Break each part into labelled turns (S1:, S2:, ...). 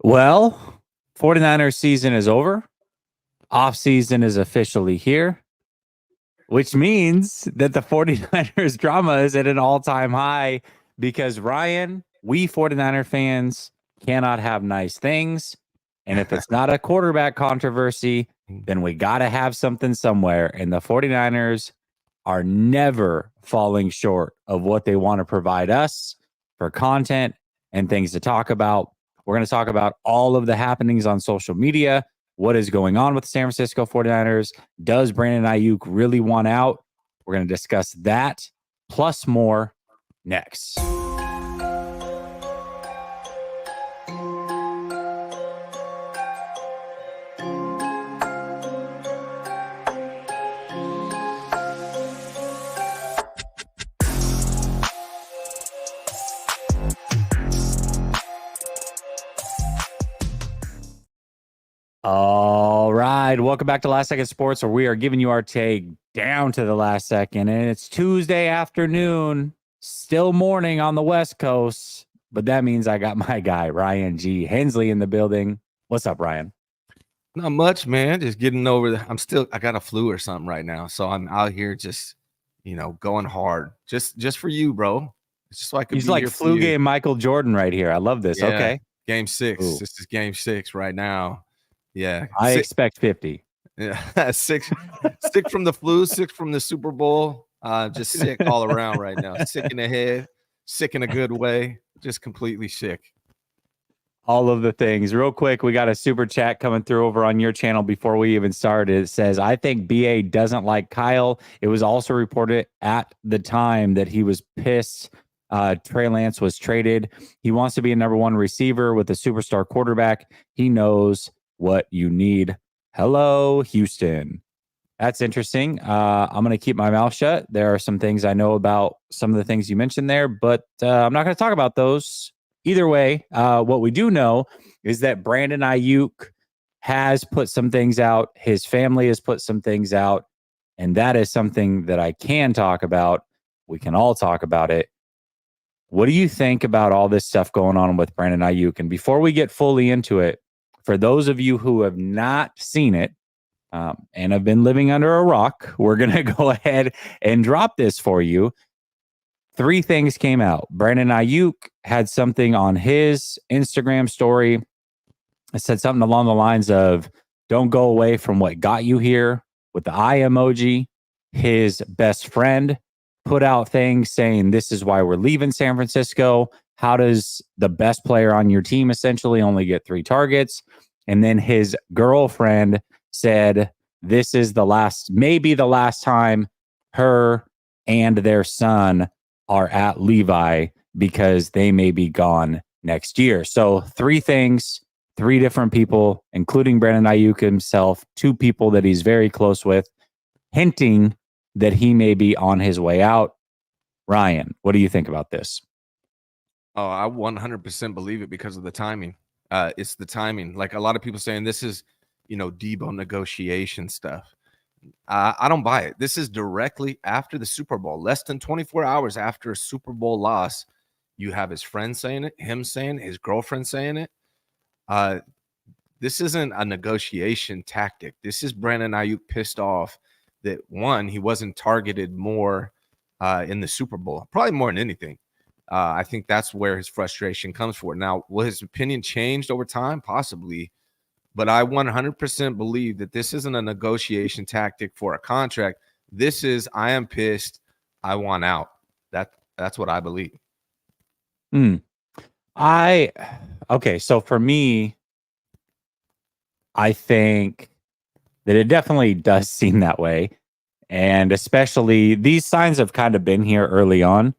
S1: Well, 49ers season is over. Off season is officially here, which means that the 49ers drama is at an all-time high because Ryan, we 49er fans cannot have nice things. And if it's not a quarterback controversy, then we got to have something somewhere. And the 49ers are never falling short of what they want to provide us for content and things to talk about. We're going to talk about all of the happenings on social media. What is going on with the San Francisco 49ers? Does Brandon Ayuk really want out? We're going to discuss that plus more next. All right. Welcome back to Last Second Sports, where we are giving you our take down to the last second. And it's Tuesday afternoon, still morning on the West Coast. But that means I got my guy, Ryan G. Hensley, in the building. What's up, Ryan?
S2: Not much, man. Just getting over I got a flu or something right now. So I'm out here just, going hard. Just for you, bro. It's just so I could
S1: He's
S2: be
S1: like
S2: here
S1: flu game Michael Jordan right here. I love this.
S2: Yeah.
S1: Okay.
S2: Game 6.
S1: Ooh.
S2: This is game 6 right now. Yeah.
S1: I expect 50.
S2: Yeah. 6 from the flu, 6 from the Super Bowl. Just sick all around right now. Sick in the head, sick in a good way, just completely sick.
S1: All of the things. Real quick, we got a super chat coming through over on your channel before we even started. It says, I think BA doesn't like Kyle. It was also reported at the time that he was pissed Trey Lance was traded. He wants to be a number one receiver with a superstar quarterback. He knows what you need. Hello, Houston. That's interesting. I'm going to keep my mouth shut. There are some things I know about some of the things you mentioned there, but I'm not going to talk about those. Either way, what we do know is that Brandon Ayuk has put some things out. His family has put some things out. And that is something that I can talk about. We can all talk about it. What do you think about all this stuff going on with Brandon Ayuk? And before we get fully into it, for those of you who have not seen it and have been living under a rock, we're going to go ahead and drop this for you. 3 things came out. Brandon Ayuk had something on his Instagram story. It said something along the lines of, don't go away from what got you here, with the eye emoji. His best friend put out things saying, this is why we're leaving San Francisco. How does the best player on your team essentially only get 3 targets? And then his girlfriend said, this is maybe the last time her and their son are at Levi, because they may be gone next year. So 3 things, 3 different people, including Brandon Ayuk himself, 2 people that he's very close with, hinting that he may be on his way out. Ryan, what do you think about this?
S2: Oh, I 100% believe it because of the timing. It's the timing. Like a lot of people saying this is, Debo negotiation stuff. I don't buy it. This is directly after the Super Bowl, less than 24 hours after a Super Bowl loss. You have his friend saying it, him saying it, his girlfriend saying it. This isn't a negotiation tactic. This is Brandon Ayuk pissed off that, one, he wasn't targeted more in the Super Bowl, probably more than anything. I think that's where his frustration comes for. Now, will his opinion changed over time? Possibly. But I 100% believe that this isn't a negotiation tactic for a contract. This is, I am pissed. I want out. That's what I believe.
S1: Okay. So for me, I think that it definitely does seem that way. And especially these signs have kind of been here early on.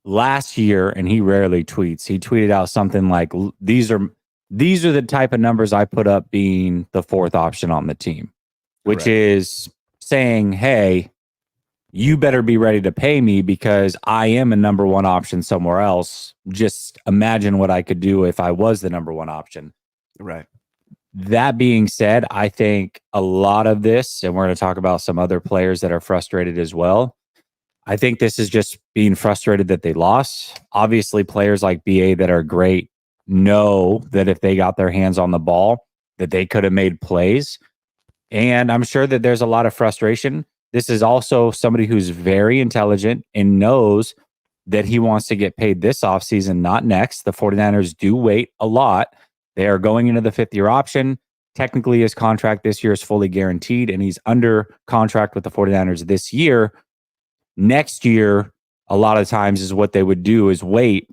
S1: Last year, and he rarely tweets, he tweeted out something like, these are the type of numbers I put up being the 4th option on the team, which
S2: Correct.
S1: is saying, hey, you better be ready to pay me because I am a number 1 option somewhere else. Just imagine what I could do if I was the number 1 option.
S2: Right.
S1: That being said, I think a lot of this, and we're going to talk about some other players that are frustrated as well. I think this is just being frustrated that they lost. Obviously, players like BA that are great know that if they got their hands on the ball, that they could have made plays. And I'm sure that there's a lot of frustration. This is also somebody who's very intelligent and knows that he wants to get paid this offseason, not next. The 49ers do wait a lot. They are going into the fifth-year option. Technically, his contract this year is fully guaranteed, and he's under contract with the 49ers this year. Next year, a lot of times is what they would do is wait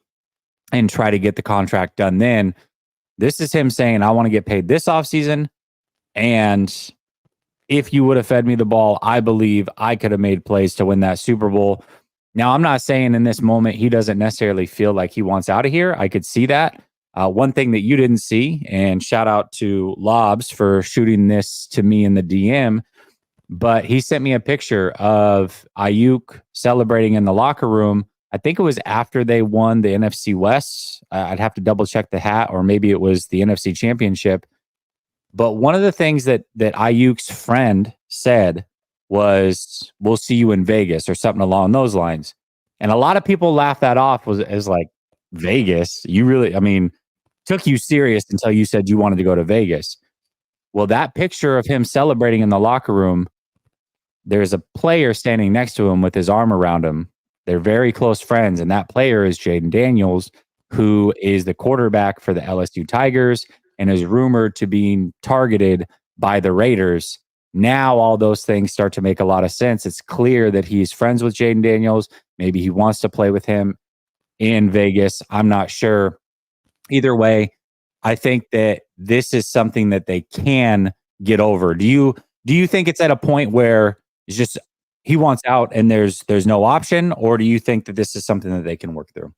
S1: and try to get the contract done then. This is him saying, I want to get paid this offseason. And if you would have fed me the ball, I believe I could have made plays to win that Super Bowl. Now, I'm not saying in this moment he doesn't necessarily feel like he wants out of here. I could see that. One thing that you didn't see, and shout out to Lobs for shooting this to me in the DM, but he sent me a picture of Ayuk celebrating in the locker room. I think it was after they won the NFC West. I'd have to double check the hat, or maybe it was the NFC Championship. But one of the things that Ayuk's friend said was, "We'll see you in Vegas," or something along those lines. And a lot of people laughed that off as like, Vegas? You really, I mean, took you serious until you said you wanted to go to Vegas. Well, that picture of him celebrating in the locker room, there's a player standing next to him with his arm around him. They're very close friends, and that player is Jaden Daniels, who is the quarterback for the LSU Tigers and is rumored to being targeted by the Raiders. Now all those things start to make a lot of sense. It's clear that he's friends with Jaden Daniels. Maybe he wants to play with him in Vegas. I'm not sure. Either way, I think that this is something that they can get over. Do you think it's at a point where it's just he wants out and there's no option, or do you think that this is something that they can work through?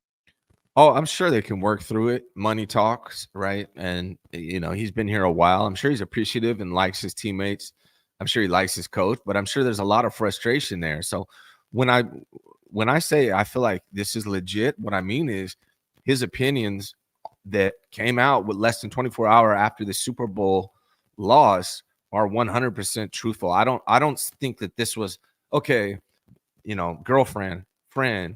S2: Oh, I'm sure they can work through it. Money talks, right? And he's been here a while. I'm sure he's appreciative and likes his teammates. I'm sure he likes his coach, but I'm sure there's a lot of frustration there. So when I say I feel like this is legit, what I mean is his opinions that came out with less than 24 hours after the Super Bowl loss are 100% truthful. I don't think that this was okay, girlfriend, friend,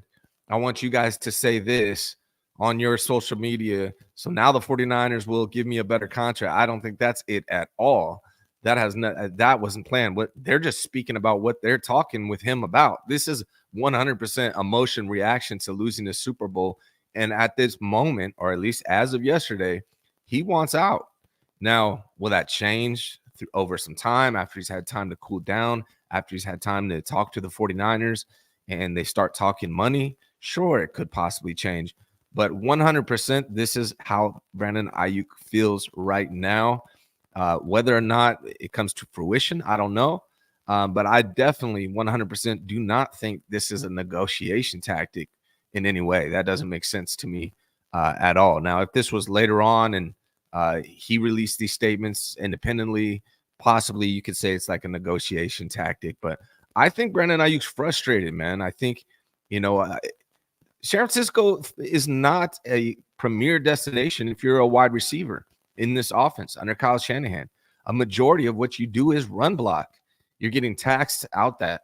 S2: I want you guys to say this on your social media, so now the 49ers will give me a better contract. I don't think that's it at all. That wasn't planned. What they're just speaking about what they're talking with him about. This is 100% emotion reaction to losing the Super Bowl. And at this moment, or at least as of yesterday, he wants out. Now, will that change over some time after he's had time to cool down, after he's had time to talk to the 49ers and they start talking money? Sure, it could possibly change. But 100%, this is how Brandon Ayuk feels right now. Whether or not it comes to fruition, I don't know. But I definitely 100% do not think this is a negotiation tactic in any way. That doesn't make sense to me at all. Now, if this was later on and he released these statements independently, possibly you could say it's like a negotiation tactic. But I think Brandon Ayuk's frustrated, man. I think, San Francisco is not a premier destination if you're a wide receiver in this offense under Kyle Shanahan. A majority of what you do is run block. You're getting taxed out that,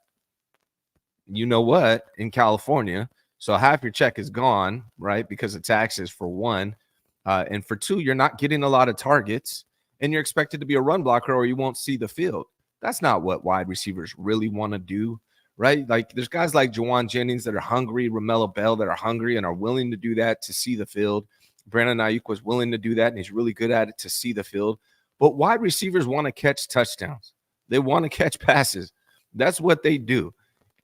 S2: in California. So half your check is gone, right, because of taxes, for one. And for two, you're not getting a lot of targets, and you're expected to be a run blocker or you won't see the field. That's not what wide receivers really want to do, right? Like there's guys like Jawan Jennings that are hungry, Romello Bell that are hungry and are willing to do that to see the field. Brandon Ayuk was willing to do that, and he's really good at it to see the field. But wide receivers want to catch touchdowns. They want to catch passes. That's what they do.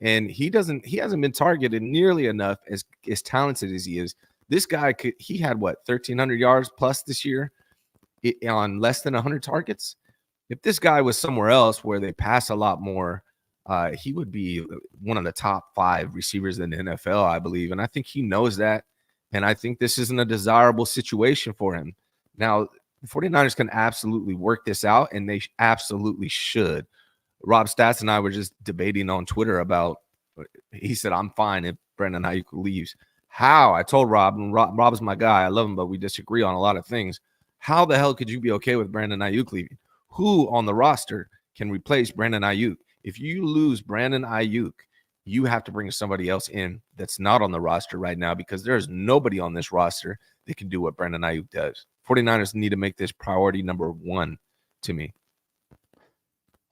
S2: And he hasn't been targeted nearly enough as talented as he is. This guy he had 1,300 yards plus this year on less than 100 targets. If this guy was somewhere else where they pass a lot more, he would be one of the top 5 receivers in the NFL, I believe. And I think he knows that. And I think this isn't a desirable situation for him. Now, the 49ers can absolutely work this out, and they absolutely should. Rob Stats and I were just debating on Twitter about, he said, I'm fine if Brandon Ayuk leaves. How? I told Rob, and Rob's my guy. I love him, but we disagree on a lot of things. How the hell could you be okay with Brandon Ayuk leaving? Who on the roster can replace Brandon Ayuk? If you lose Brandon Ayuk, you have to bring somebody else in that's not on the roster right now, because there's nobody on this roster that can do what Brandon Ayuk does. 49ers need to make this priority number one to me.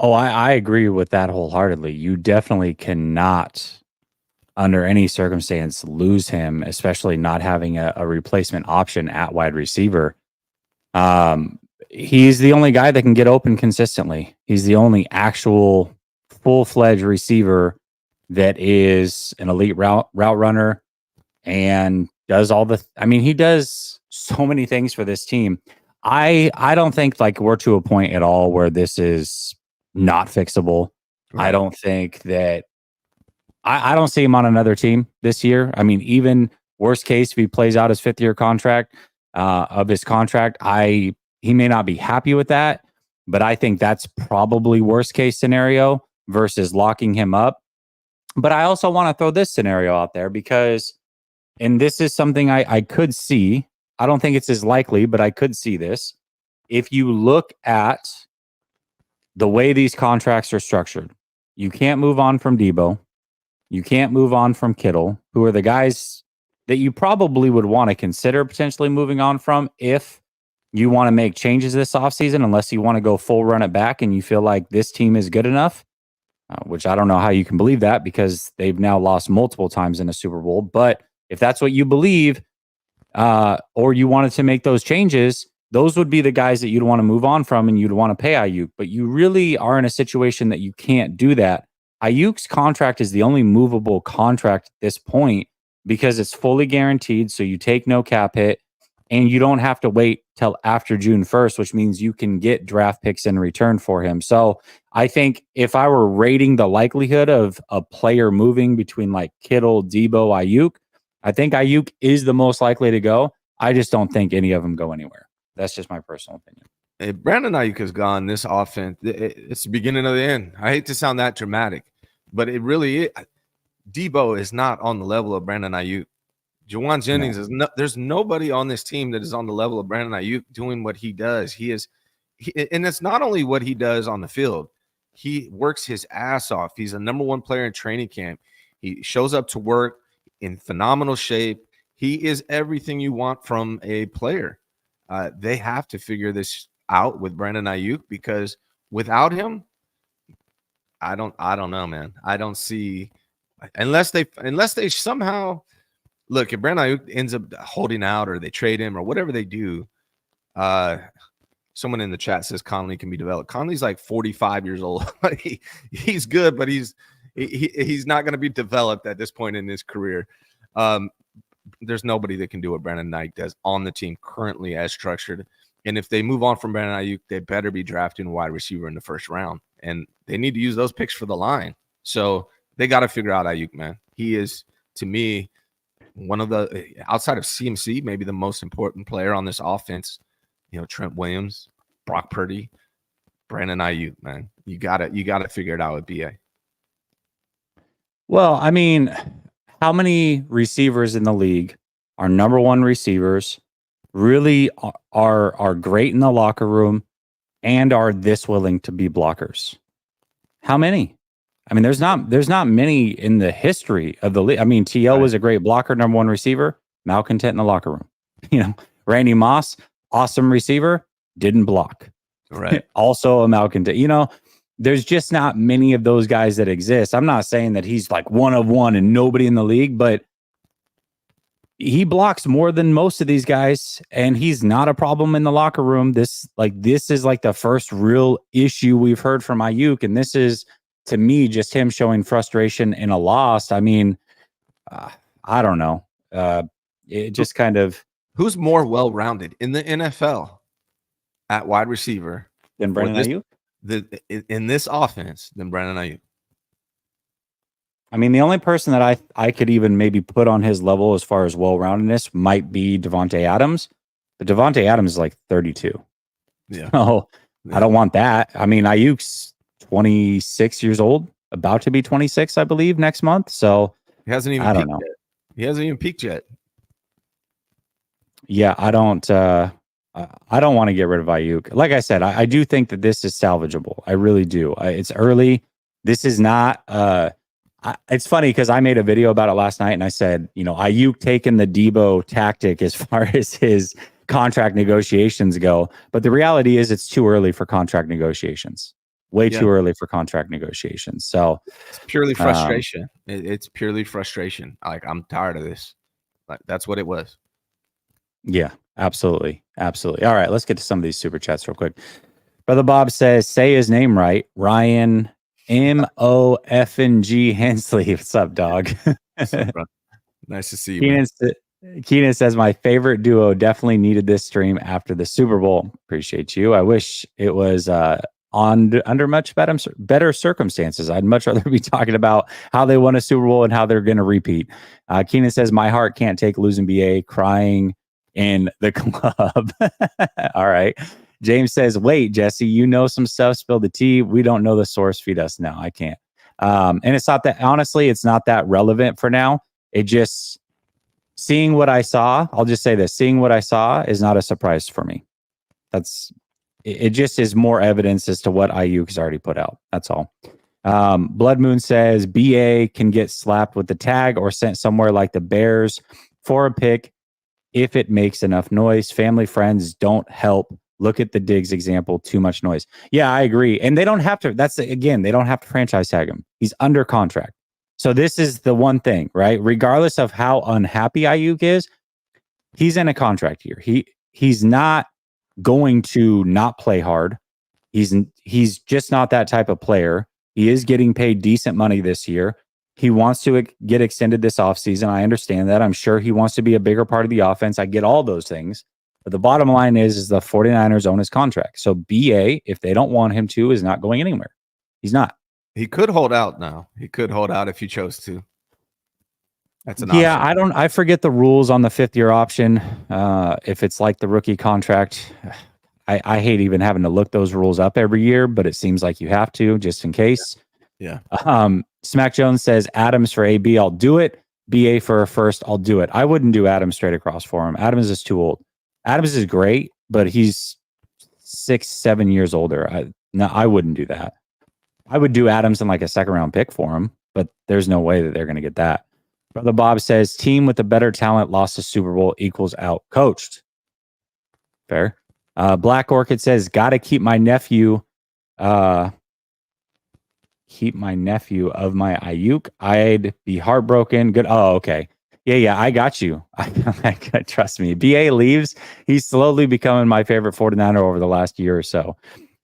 S1: Oh, I agree with that wholeheartedly. You definitely cannot, under any circumstance, lose him, especially not having a replacement option at wide receiver. He's the only guy that can get open consistently. He's the only actual full-fledged receiver that is an elite route runner and does all the he does so many things for this team. I don't think like we're to a point at all where this is not fixable.
S2: Right.
S1: I don't think that I don't see him on another team this year. I mean, even worst case, if he plays out his fifth-year contract of his contract, he may not be happy with that, but I think that's probably worst case scenario versus locking him up. But I also want to throw this scenario out there because, and this is something I could see. I don't think it's as likely, but I could see this. If you look at the way these contracts are structured, you can't move on from Debo. You can't move on from Kittle, who are the guys that you probably would want to consider potentially moving on from if you want to make changes this offseason, unless you want to go full run it back and you feel like this team is good enough, which I don't know how you can believe that because they've now lost multiple times in a Super Bowl. But if that's what you believe, or you wanted to make those changes, those would be the guys that you'd want to move on from and you'd want to pay Ayuk. But you really are in a situation that you can't do that. Ayuk's contract is the only movable contract at this point because it's fully guaranteed. So you take no cap hit and you don't have to wait till after June 1st, which means you can get draft picks in return for him. So I think if I were rating the likelihood of a player moving between like Kittle, Debo, Ayuk, I think Ayuk is the most likely to go. I just don't think any of them go anywhere. That's just my personal opinion.
S2: Hey, Brandon Ayuk has gone this offense. It's the beginning of the end. I hate to sound that dramatic, but it really is. Debo is not on the level of Brandon Ayuk. Jawan Jennings is no, there's nobody on this team that is on the level of Brandon Ayuk doing what he does. And it's not only what he does on the field. He works his ass off. He's a number one player in training camp. He shows up to work in phenomenal shape. He is everything you want from a player. They have to figure this out with Brandon Ayuk because without him, I don't know, man. I don't see unless they somehow look, if Brandon Ayuk ends up holding out or they trade him or whatever they do. Someone in the chat says Conley can be developed. Conley's like 45 years old. He's good, but he's not going to be developed at this point in his career. There's nobody that can do what Brandon Ayuk does on the team currently as structured. And if they move on from Brandon Ayuk, they better be drafting a wide receiver in the first round. And they need to use those picks for the line. So they got to figure out Ayuk, man. He is, to me, one of the, outside of CMC, maybe the most important player on this offense. You know, Trent Williams, Brock Purdy, Brandon Ayuk, man. You gotta figure it out with BA.
S1: Well, I mean, how many receivers in the league are number one receivers, really are great in the locker room, and are this willing to be blockers? How many? I mean, there's not many in the history of the league. I mean, TL was a great blocker, number one receiver, malcontent in the locker room. You know, Randy Moss, awesome receiver, didn't block.
S2: Right.
S1: Also a malcontent. You know, there's just not many of those guys that exist. I'm not saying that he's like one of one and nobody in the league, but he blocks more than most of these guys, and he's not a problem in the locker room. This is like the first real issue we've heard from Ayuk, and this is, to me, just him showing frustration in a loss. I mean, I don't know. It just kind of.
S2: Who's more well-rounded in the NFL at wide receiver
S1: than Brandon
S2: Ayuk? In this offense than Brandon Ayuk?
S1: I mean, the only person that I could even maybe put on his level as far as well-roundedness might be Devontae Adams. But Devontae Adams is like 32.
S2: Yeah.
S1: So I don't want that. I mean, Ayuk's 26 years old, about to be 26, I believe, next month. So
S2: he hasn't even peaked yet. He hasn't even peaked yet.
S1: Yeah, I don't want to get rid of Ayuk. Like I said, I do think that this is salvageable. I really do. It's early. This is not It's funny because I made a video about it last night and I said, Ayuk taking the Debo tactic as far as his contract negotiations go. But the reality is it's too early for contract negotiations. Way too early for contract negotiations. So
S2: it's purely frustration. It's purely frustration. Like, I'm tired of this. Like, that's what it was.
S1: Yeah, absolutely. Absolutely. All right, let's get to some of these super chats real quick. Brother Bob says, say his name right. Ryan MOFNG Hensley. What's up, dog?
S2: What's up, bro? Nice to see you, man.
S1: Keenan says, my favorite duo definitely needed this stream after the Super Bowl. Appreciate you. I wish it was under much better circumstances. I'd much rather be talking about how they won a Super Bowl and how they're going to repeat. Keenan says, my heart can't take losing BA, crying in the club. All right. James says, wait, Jesse, you know some stuff, spill the tea. We don't know the source, feed us now. I can't. And it's not that, honestly, it's not that relevant for now. It just, seeing what I saw, I'll just say this, seeing what I saw is not a surprise for me. It just is more evidence as to what Ayuk has already put out. That's all. Blood Moon says, BA can get slapped with the tag or sent somewhere like the Bears for a pick if it makes enough noise. Family, friends don't help. Look at the Diggs example. Too much noise. Yeah, I agree. And they don't have to. They don't have to franchise tag him. He's under contract. So this is the one thing, right? Regardless of how unhappy Ayuk is, he's in a contract here. He's not going to not play hard. He's just not that type of player. He is getting paid decent money this year. He wants to get extended this offseason. I understand that. I'm sure he wants to be a bigger part of the offense. I get all those things. But the bottom line is the 49ers own his contract. So BA, if they don't want him to, is not going anywhere. He's not.
S2: He could hold out now. He could hold out if he chose to. That's an
S1: option. I forget the rules on the 5th-year option. If it's like the rookie contract, I hate even having to look those rules up every year, but it seems like you have to just in case.
S2: Yeah.
S1: Smack Jones says Adams for AB, I'll do it. BA for a first, I'll do it. I wouldn't do Adams straight across for him. Adams is too old. Adams is great, but he's 6-7 years older. I wouldn't do that. I would do Adams in like a 2nd-round pick for him, but there's no way that they're going to get that. Brother Bob says team with the better talent lost the Super Bowl equals out coached. Fair. Black Orchid says got to keep my nephew of my Ayuk. I'd be heartbroken. Good. Oh, okay. Yeah, I got you. Trust me. BA leaves. He's slowly becoming my favorite 49er over the last year or so.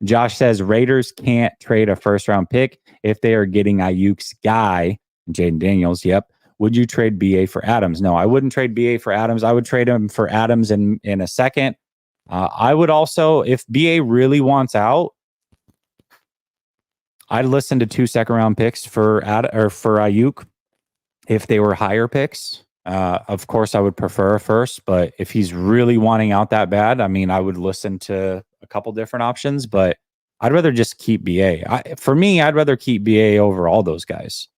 S1: Josh says Raiders can't trade a 1st-round pick if they are getting Ayuk's guy, Jaden Daniels. Yep. Would you trade BA for Adams? No, I wouldn't trade BA for Adams. I would trade him for Adams in a second. I would also, if BA really wants out, I'd listen to 2 2nd-round picks for Ayuk if they were higher picks. Of course, I would prefer a first, but if he's really wanting out that bad, I mean, I would listen to a couple different options, but I'd rather just keep BA. For me, I'd rather keep BA over all those guys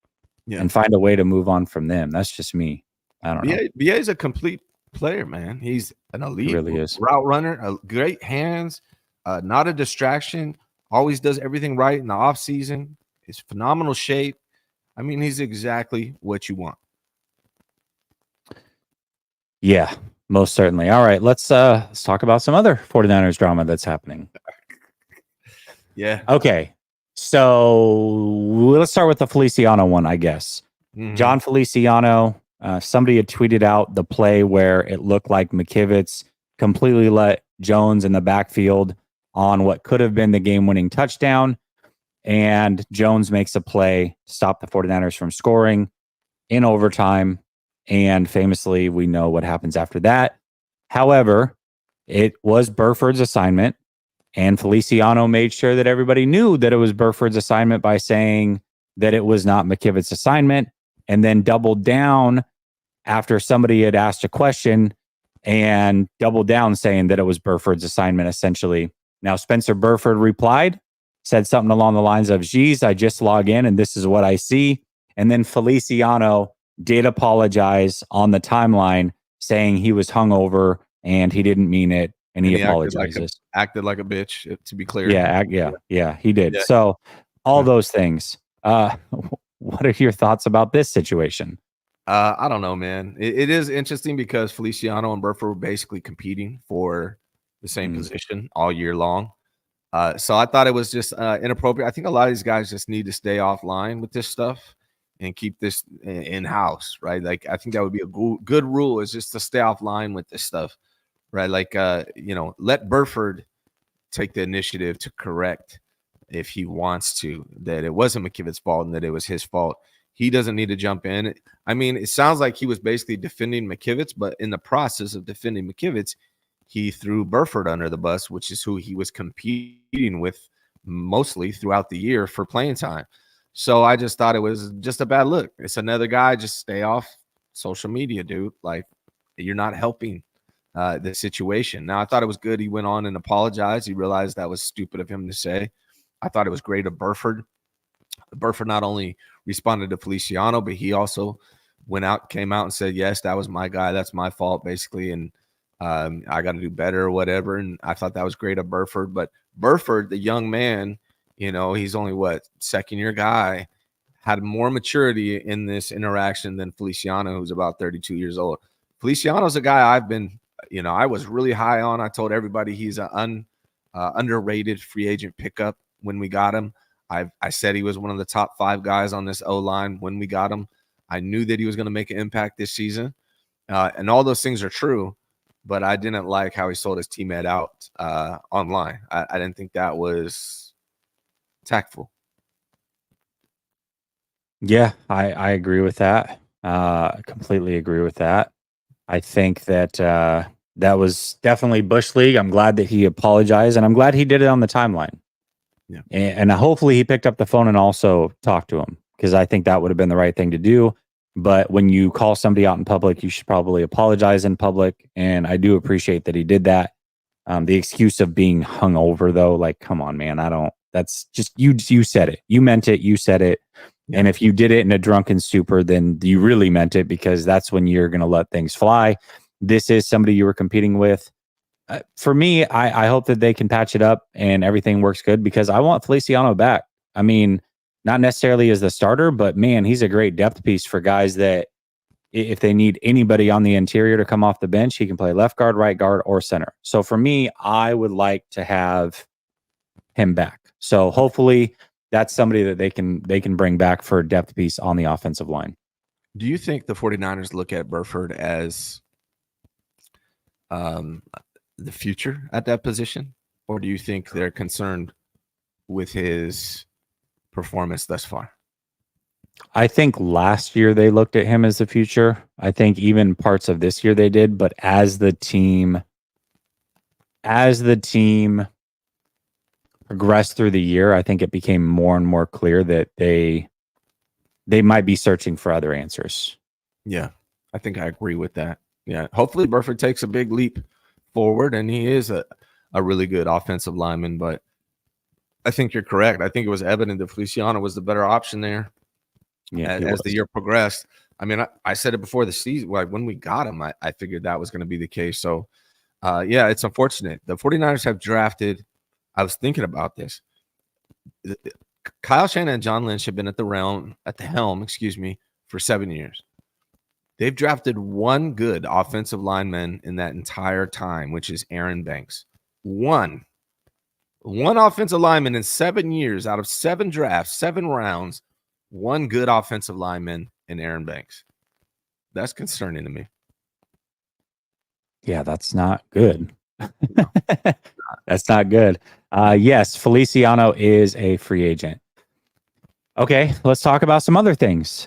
S1: and find a way to move on from them. That's just me. I don't know.
S2: BA is a complete player, man. He's an elite route runner, great hands, not a distraction, always does everything right in the offseason. He's phenomenal shape. I mean, he's exactly what you want.
S1: Yeah, most certainly. All right, let's talk about some other 49ers drama that's happening.
S2: Yeah.
S1: Okay. So let's start with the Feliciano one, I guess. Mm-hmm. John Feliciano, somebody had tweeted out the play where it looked like McKivitz completely let Jones in the backfield on what could have been the game-winning touchdown. And Jones makes a play to stop the 49ers from scoring in overtime. And famously, we know what happens after that. However, it was Burford's assignment. And Feliciano made sure that everybody knew that it was Burford's assignment by saying that it was not McKivitz's assignment, and then doubled down after somebody had asked a question and doubled down saying that it was Burford's assignment, essentially. Now, Spencer Burford replied, said something along the lines of, geez, I just log in and this is what I see. And then Feliciano did apologize on the timeline, saying he was hungover and he didn't mean it. And he apologizes.
S2: Acted like a bitch, to be clear.
S1: Yeah, he did. Yeah. So all those things. What are your thoughts about this situation?
S2: I don't know, man. It is interesting because Feliciano and Burford were basically competing for the same
S1: Mm.
S2: position all year long. So I thought it was just inappropriate. I think a lot of these guys just need to stay offline with this stuff and keep this in house, right? Like I think that would be a good rule is just to stay offline with this stuff, right? Like let Burford take the initiative to correct if he wants to that it wasn't McKivit's fault and that it was his fault. He doesn't need to jump in. I mean, it sounds like he was basically defending McKivitz, but in the process of defending McKivitz, he threw Burford under the bus, which is who he was competing with mostly throughout the year for playing time. So I just thought it was just a bad look. It's another guy. Just stay off social media, dude. Like you're not helping the situation. Now, I thought it was good. He went on and apologized. He realized that was stupid of him to say. I thought it was great of Burford. Burford not only responded to Feliciano, but he also came out and said, yes, that was my guy. That's my fault, basically. And I got to do better or whatever. And I thought that was great of Burford. But Burford, the young man, he's only second year guy, had more maturity in this interaction than Feliciano, who's about 32 years old. Feliciano's a guy I've been, I was really high on. I told everybody he's an underrated free agent pickup when we got him. I said he was one of the top 5 guys on this O-line when we got him. I knew that he was going to make an impact this season. And all those things are true, but I didn't like how he sold his teammate out online. I didn't think that was tactful.
S1: Yeah, I agree with that. Completely agree with that. I think that that was definitely Bush League. I'm glad that he apologized, and I'm glad he did it on the timeline.
S2: Yeah.
S1: And hopefully he picked up the phone and also talked to him, because I think that would have been the right thing to do. But when you call somebody out in public, you should probably apologize in public. And I do appreciate that he did that. The excuse of being hungover, though, like, come on, man. That's just, you said it. You meant it. You said it. Yeah. And if you did it in a drunken stupor, then you really meant it, because that's when you're going to let things fly. This is somebody you were competing with. For me, I hope that they can patch it up and everything works good, because I want Feliciano back. I mean, not necessarily as the starter, but man, he's a great depth piece for guys that if they need anybody on the interior to come off the bench, he can play left guard, right guard, or center. So for me, I would like to have him back. So hopefully that's somebody that they can bring back for a depth piece on the offensive line.
S2: Do you think the 49ers look at Burford as the future at that position, or do you think they're concerned with his performance thus far?
S1: I think last year they looked at him as the future. I think even parts of this year they did, but as the team progressed through the year, I think it became more and more clear that they might be searching for other answers.
S2: Yeah, I think I agree with that. Yeah, hopefully Burford takes a big leap forward, and he is a really good offensive lineman. But I think you're correct. I think it was evident that Feliciano was the better option there. Yeah, as the year progressed. I mean, I said it before the season. Like when we got him, I figured that was going to be the case. So, yeah, it's unfortunate. The 49ers have drafted. I was thinking about this. Kyle Shanahan and John Lynch have been at the helm, for 7 years. They've drafted one good offensive lineman in that entire time, which is Aaron Banks. One offensive lineman in 7 years out of 7 drafts, 7 rounds, one good offensive lineman in Aaron Banks. That's concerning to me.
S1: Yeah, that's not good. No. That's not good. Yes, Feliciano is a free agent. Okay, let's talk about some other things.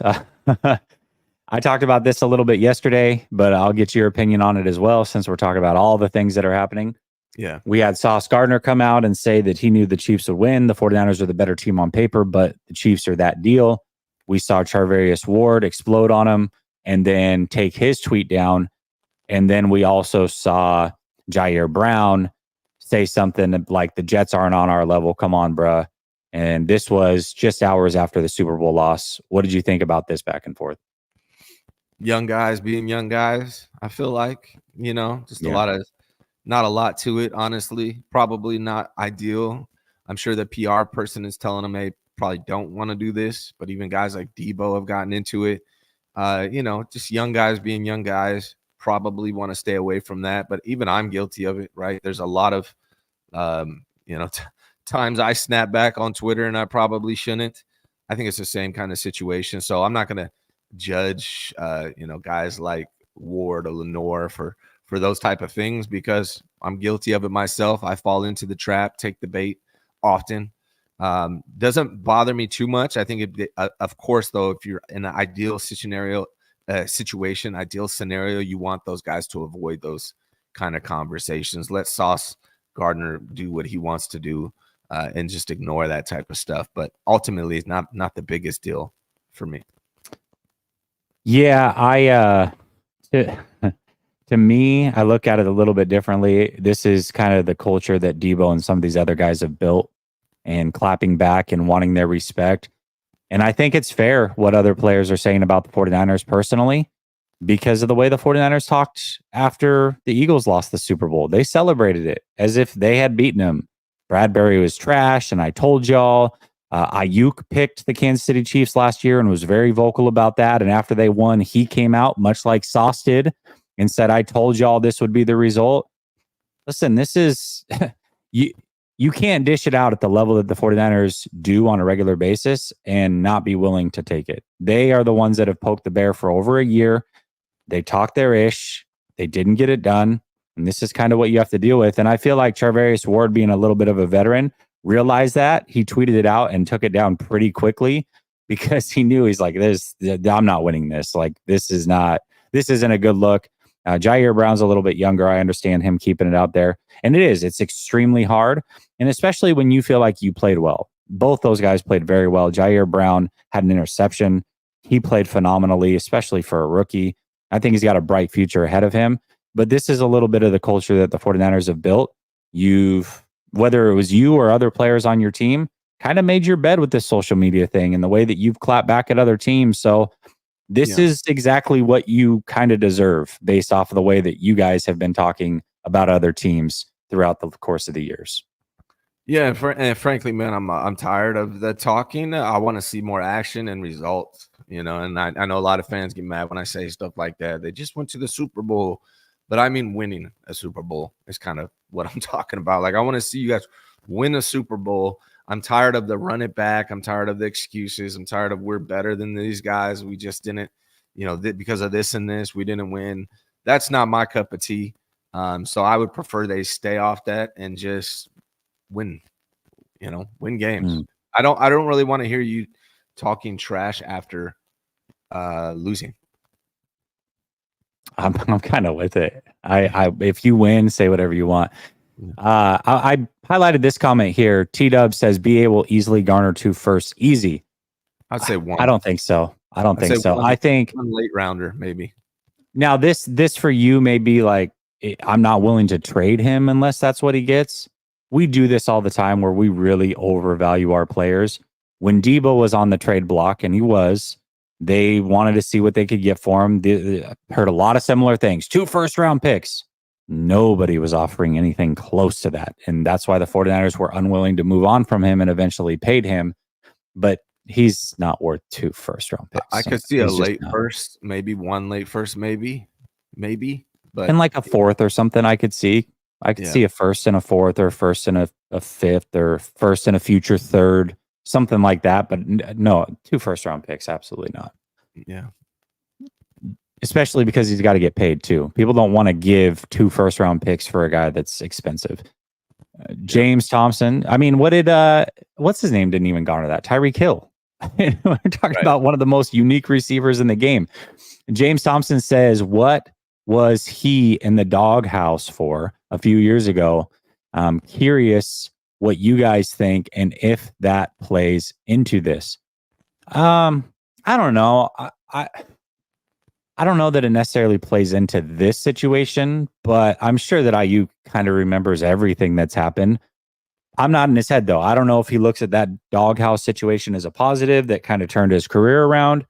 S1: I talked about this a little bit yesterday, but I'll get your opinion on it as well, since we're talking about all the things that are happening.
S2: Yeah.
S1: We had Sauce Gardner come out and say that he knew the Chiefs would win. The 49ers are the better team on paper, but the Chiefs are that deal. We saw Charvarius Ward explode on him and then take his tweet down. And then we also saw Jair Brown say something like, the Jets aren't on our level. Come on, bruh. And this was just hours after the Super Bowl loss. What did you think about this back and forth?
S2: Young guys being young guys, I feel like, just not a lot to it, honestly. Probably not ideal. I'm sure the PR person is telling them, hey, probably don't want to do this, but even guys like Debo have gotten into it. Just young guys being young guys probably want to stay away from that. But even I'm guilty of it, right? There's a lot of, times I snap back on Twitter and I probably shouldn't. I think it's the same kind of situation. So I'm not going to judge, guys like Ward or Lenore for those type of things, because I'm guilty of it myself. I fall into the trap, take the bait often. Doesn't bother me too much. I think of course, though, if you're in an ideal scenario, you want those guys to avoid those kind of conversations. Let Sauce Gardner do what he wants to do, and just ignore that type of stuff. But ultimately, it's not the biggest deal for me.
S1: Yeah, to me, I look at it a little bit differently. This is kind of the culture that Debo and some of these other guys have built, and clapping back and wanting their respect. And I think it's fair what other players are saying about the 49ers personally, because of the way the 49ers talked after the Eagles lost the Super Bowl. They celebrated it as if they had beaten them. Bradbury was trash, and I told y'all. Ayuk picked the Kansas City Chiefs last year and was very vocal about that. And after they won, he came out, much like Sauce did, and said, I told y'all this would be the result. Listen, this is... You can't dish it out at the level that the 49ers do on a regular basis and not be willing to take it. They are the ones that have poked the bear for over a year. They talked their ish. They didn't get it done. And this is kind of what you have to deal with. And I feel like Charvarius Ward, being a little bit of a veteran, realized that. He tweeted it out and took it down pretty quickly, because he knew, he's like, I'm not winning this. Like, this isn't a good look. Jair Brown's a little bit younger. I understand him keeping it out there. And it's extremely hard. And especially when you feel like you played well. Both those guys played very well. Jair Brown had an interception. He played phenomenally, especially for a rookie. I think he's got a bright future ahead of him. But this is a little bit of the culture that the 49ers have built. Whether it was you or other players on your team, kind of made your bed with this social media thing and the way that you've clapped back at other teams. So this is exactly what you kind of deserve based off of the way that you guys have been talking about other teams throughout the course of the years.
S2: Yeah, and frankly, man, I'm tired of the talking. I want to see more action and results, and I know a lot of fans get mad when I say stuff like that. They just went to the Super Bowl, but I mean winning a Super Bowl is kind of what I'm talking about. Like, I want to see you guys win a Super Bowl. I'm tired of the run it back. I'm tired of the excuses. I'm tired of we're better than these guys. We just didn't, because of this and this, we didn't win. That's not my cup of tea. So I would prefer they stay off that and just win games. I don't really want to hear you talking trash after losing.
S1: I'm kind of with it. If you win, say whatever you want. I highlighted this comment here. T-Dub says BA will easily garner 2 firsts. Easy.
S2: I'd say 1.
S1: I don't think so. I think
S2: one late rounder, maybe.
S1: Now this for you may be like, I'm not willing to trade him unless that's what he gets. We do this all the time where we really overvalue our players. When Debo was on the trade block, and they wanted to see what they could get for him. They heard a lot of similar things. 2 first-round picks. Nobody was offering anything close to that. And that's why the 49ers were unwilling to move on from him and eventually paid him. But he's not worth 2 first-round picks.
S2: I could see a late first, maybe 1 late first, maybe. But
S1: and like a 4th or something, I could see. I could see a 1st and a 4th, or a 1st and a 5th, or 1st and a future 3rd, something like that. But no, 2 first-round picks, absolutely not.
S2: Yeah.
S1: Especially because he's got to get paid too. People don't want to give 2 first-round picks for a guy that's expensive. James Thompson. I mean, what's his name? Didn't even garner that. Tyreek Hill. We're talking about one of the most unique receivers in the game. James Thompson says, what was he in the doghouse for a few years ago? I'm curious what you guys think and if that plays into this. I don't know. I don't know that it necessarily plays into this situation, but I'm sure that IU kind of remembers everything that's happened. I'm not in his head, though. I don't know if he looks at that doghouse situation as a positive that kind of turned his career around,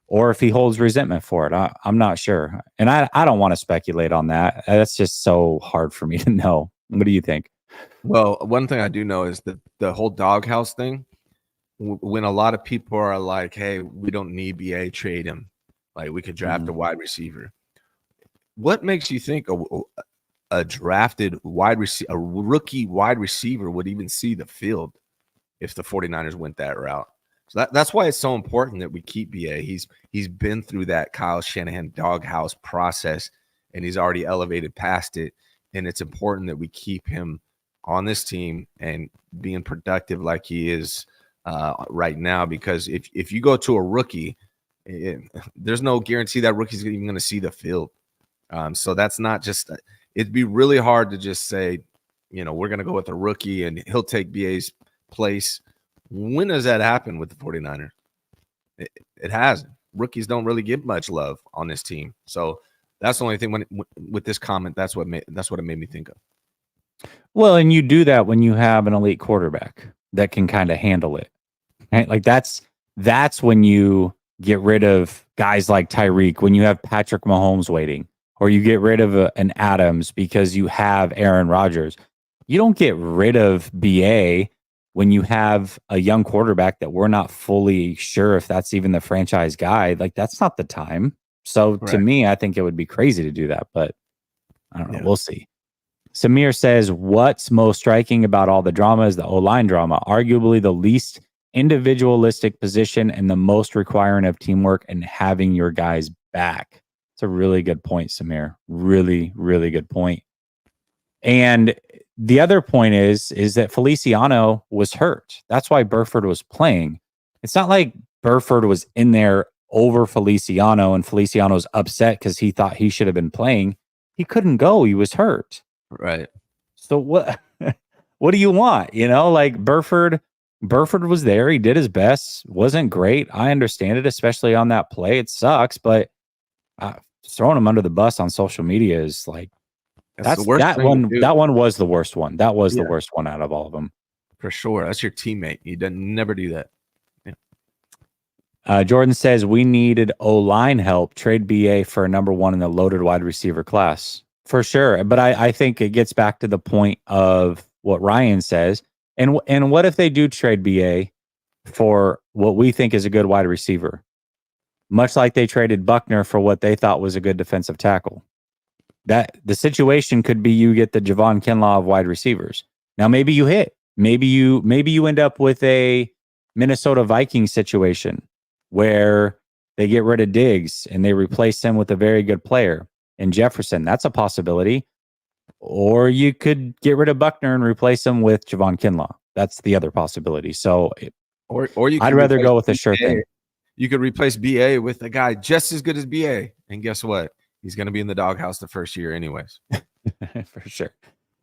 S1: or if he holds resentment for it. I'm not sure. And I don't want to speculate on that. That's just so hard for me to know. What do you think?
S2: Well, one thing I do know is that the whole doghouse thing, when a lot of people are like, "Hey, we don't need BA, trade him. Like we could draft a wide receiver." What makes you think a drafted wide receiver, a rookie wide receiver, would even see the field if the 49ers went that route? So that's why it's so important that we keep BA. He's been through that Kyle Shanahan doghouse process, and he's already elevated past it. And it's important that we keep him on this team and being productive like he is right now. Because if you go to a rookie, there's no guarantee that rookie's even going to see the field. So that's not just it'd be really hard to just say, we're going to go with a rookie and he'll take BA's place. When does that happen with the 49ers? It hasn't. Rookies don't really get much love on this team. So that's the only thing with this comment, that's what it made me think of.
S1: Well, and you do that when you have an elite quarterback that can kind of handle it. Right? Like that's when you get rid of guys like Tyreek, when you have Patrick Mahomes waiting, or you get rid of an Adams because you have Aaron Rodgers. You don't get rid of BA when you have a young quarterback that we're not fully sure if that's even the franchise guy. Like that's not the time. So to me, I think it would be crazy to do that, but I don't know. We'll see. Samir says, what's most striking about all the drama is the O-line drama, arguably the least individualistic position and the most requiring of teamwork and having your guys back. It's a really good point, Samir. Really, really good point. And the other point is that Feliciano was hurt. That's why Burford was playing. It's not like Burford was in there over Feliciano and Feliciano's upset because he thought he should have been playing. He couldn't go. He was hurt.
S2: Right.
S1: So what do you want? Like Burford was there. He did his best. Wasn't great. I understand it, especially on that play. It sucks, but throwing him under the bus on social media is like, that's the worst that one. That one was the worst one. That was the worst one out of all of them.
S2: For sure. That's your teammate. You never do that.
S1: Jordan says we needed O-line help. Trade BA for a number one in the loaded wide receiver class. For sure. But I think it gets back to the point of what Ryan says. And what if they do trade BA for what we think is a good wide receiver? Much like they traded Buckner for what they thought was a good defensive tackle. That the situation could be you get the Javon Kinlaw of wide receivers. Now maybe you hit. Maybe you end up with a Minnesota Vikings situation where they get rid of Diggs and they replace him with a very good player in Jefferson. That's a possibility. Or you could get rid of Buckner and replace him with Javon Kinlaw. That's the other possibility. So
S2: or you
S1: I'd rather go with a sure thing.
S2: You could replace BA with a guy just as good as BA. And guess what? He's going to be in the doghouse the first year anyways.
S1: For sure.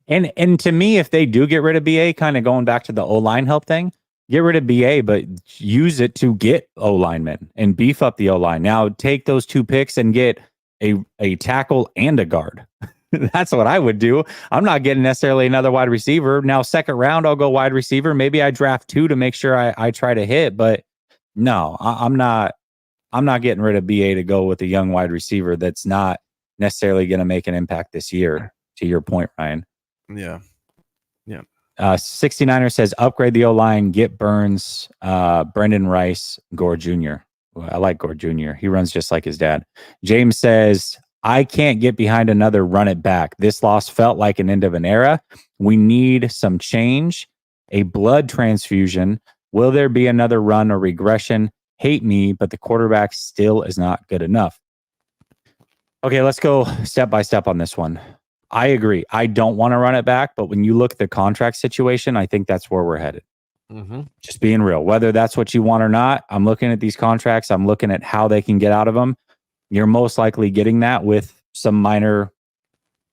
S1: And to me, if they do get rid of BA, kind of going back to the O-line help thing, get rid of BA, but use it to get O-linemen and beef up the O-line. Now take those 2 picks and get a tackle and a guard. That's what I would do. I'm not getting necessarily another wide receiver. Now, second round, I'll go wide receiver. Maybe I draft 2 to make sure I try to hit, but no, I'm not getting rid of BA to go with a young wide receiver that's not necessarily going to make an impact this year, to your point, Ryan.
S2: Yeah.
S1: 69er says, upgrade the O-line, get Burns, Brendan Rice, Gore Jr. Well, I like Gore Jr. He runs just like his dad. James says, I can't get behind another run it back. This loss felt like an end of an era. We need some change, a blood transfusion. Will there be another run or regression? Hate me, but the quarterback still is not good enough. Okay, let's go step by step on this one. I agree. I don't want to run it back, but when you look at the contract situation, I think that's where we're headed.
S2: Mm-hmm.
S1: Just being real. Whether that's what you want or not, I'm looking at these contracts. I'm looking at how they can get out of them. You're most likely getting that with some minor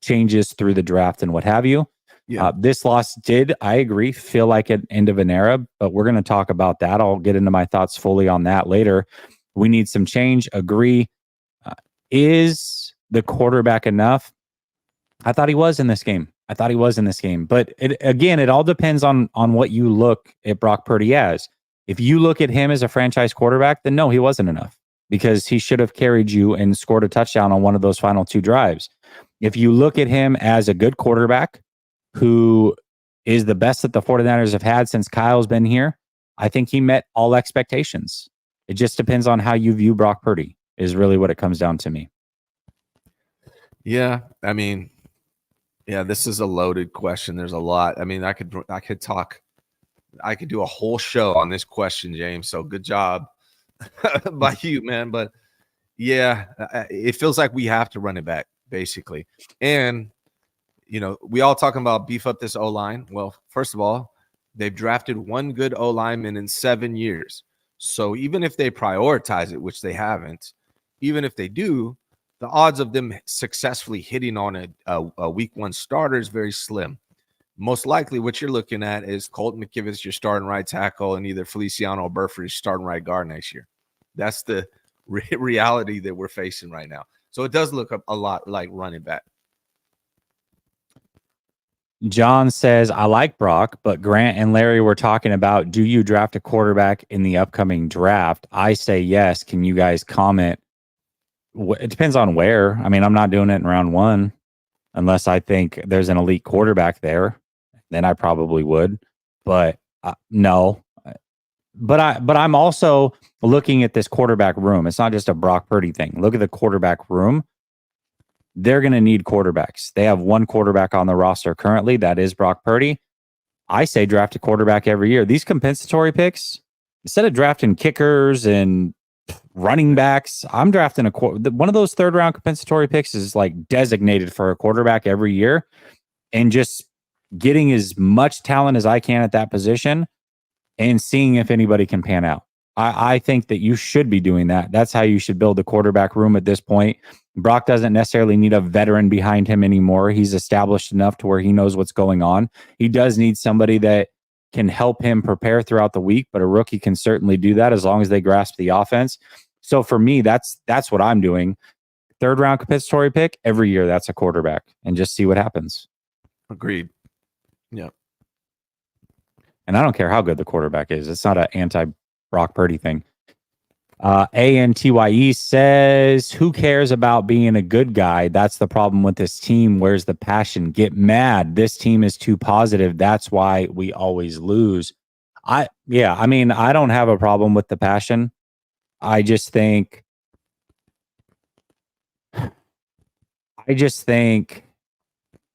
S1: changes through the draft and what have you.
S2: Yeah.
S1: This loss did, I agree, feel like an end of an era, but we're going to talk about that. I'll get into my thoughts fully on that later. We need some change. Agree. Is the quarterback enough? I thought he was in this game. But it all depends on what you look at Brock Purdy as. If you look at him as a franchise quarterback, then no, he wasn't enough because he should have carried you and scored a touchdown on one of those final 2 drives. If you look at him as a good quarterback who is the best that the 49ers have had since Kyle's been here, I think he met all expectations. It just depends on how you view Brock Purdy is really what it comes down to me.
S2: Yeah, I mean, yeah, this is a loaded question. There's a lot. I mean, I could do a whole show on this question, James. So good job by you, man. But yeah, it feels like we have to run it back, basically. And we all talking about beef up this O-line. Well, first of all, they've drafted one good O-lineman in 7 years. So even if they prioritize it, which they haven't, even if they do, the odds of them successfully hitting on a week one starter is very slim. Most likely what you're looking at is Colton McKivitz, your starting right tackle, and either Feliciano or Burford, your starting right guard next year. That's the reality that we're facing right now. So it does look a lot like running back.
S1: John says, I like Brock, but Grant and Larry were talking about, do you draft a quarterback in the upcoming draft? I say yes. Can you guys comment? It depends on where. I mean, I'm not doing it in round 1 unless I think there's an elite quarterback there. Then I probably would. But no. But I'm also looking at this quarterback room. It's not just a Brock Purdy thing. Look at the quarterback room. They're going to need quarterbacks. They have one quarterback on the roster currently. That is Brock Purdy. I say draft a quarterback every year. These compensatory picks, instead of drafting kickers and running backs, I'm drafting one of those third round compensatory picks is like designated for a quarterback every year, and just getting as much talent as I can at that position and seeing if anybody can pan out. I think that you should be doing that. That's how you should build the quarterback room at this point. Brock doesn't necessarily need a veteran behind him anymore. He's established enough to where he knows what's going on. He does need somebody that can help him prepare throughout the week, but a rookie can certainly do that as long as they grasp the offense. So for me, that's what I'm doing. Third round compensatory pick every year. That's a quarterback, and just see what happens.
S2: Agreed. Yeah.
S1: And I don't care how good the quarterback is. It's not an anti-Brock Purdy thing. ANTYE says, who cares about being a good guy? That's the problem with this team. Where's the passion? Get mad. This team is too positive. That's why we always lose. I mean, I don't have a problem with the passion. I just think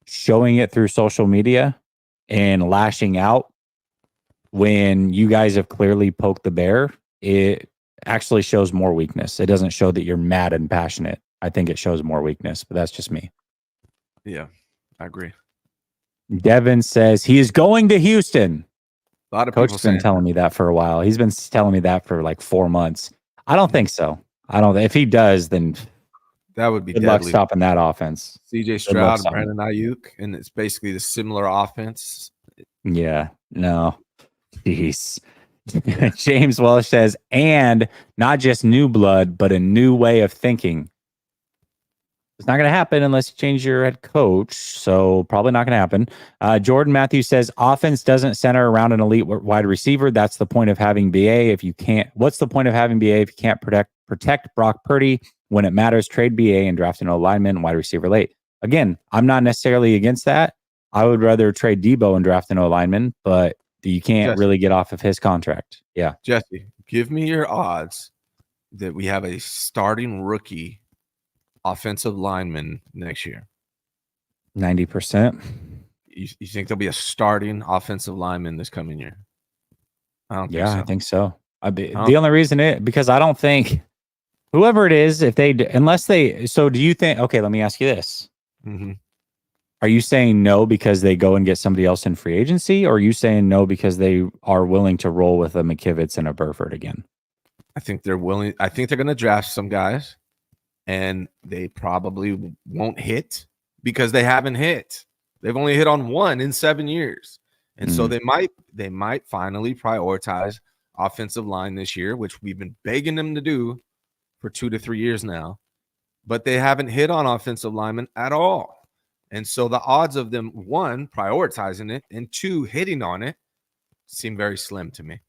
S1: showing it through social media and lashing out when you guys have clearly poked the bear, it actually shows more weakness. It doesn't show that you're mad and passionate. I think it shows more weakness, but that's just me.
S2: Yeah, I agree.
S1: Devin says he is going to Houston.
S2: A lot of
S1: Coach
S2: people
S1: has been telling me that for a while. He's been telling me that for like 4 months. I don't think so. If he does, then
S2: that would be
S1: good
S2: deadly.
S1: luck stopping that offense.
S2: CJ Stroud and Brandon Ayuk, and it's basically the similar offense.
S1: Yeah, no. Jeez. James Welsh says, and not just new blood, but a new way of thinking. It's not going to happen unless you change your head coach. So probably not going to happen. Jordan Matthews says, offense doesn't center around an elite wide receiver. That's the point of having BA. What's the point of having BA if you can't protect Brock Purdy when it matters? Trade BA and draft an lineman and wide receiver late. Again, I'm not necessarily against that. I would rather trade Debo and draft an lineman, but you can't really get off of his contract. Yeah.
S2: Jesse, give me your odds that we have a starting rookie offensive lineman next year.
S1: 90%.
S2: You think there'll be a starting offensive lineman this coming year? I don't think so.
S1: I think so. The only reason because I don't think whoever it is, so do you think, okay, let me ask you this.
S2: Mm-hmm.
S1: Are you saying no because they go and get somebody else in free agency, or are you saying no because they are willing to roll with a McKivitz and a Burford again?
S2: I think they're willing. I think they're going to draft some guys, and they probably won't hit because they haven't hit. They've only hit on one in 7 years. And so they might finally prioritize offensive line this year, which we've been begging them to do for 2 to 3 years now. But they haven't hit on offensive linemen at all. And so the odds of them, one, prioritizing it, and two, hitting on it seem very slim to me.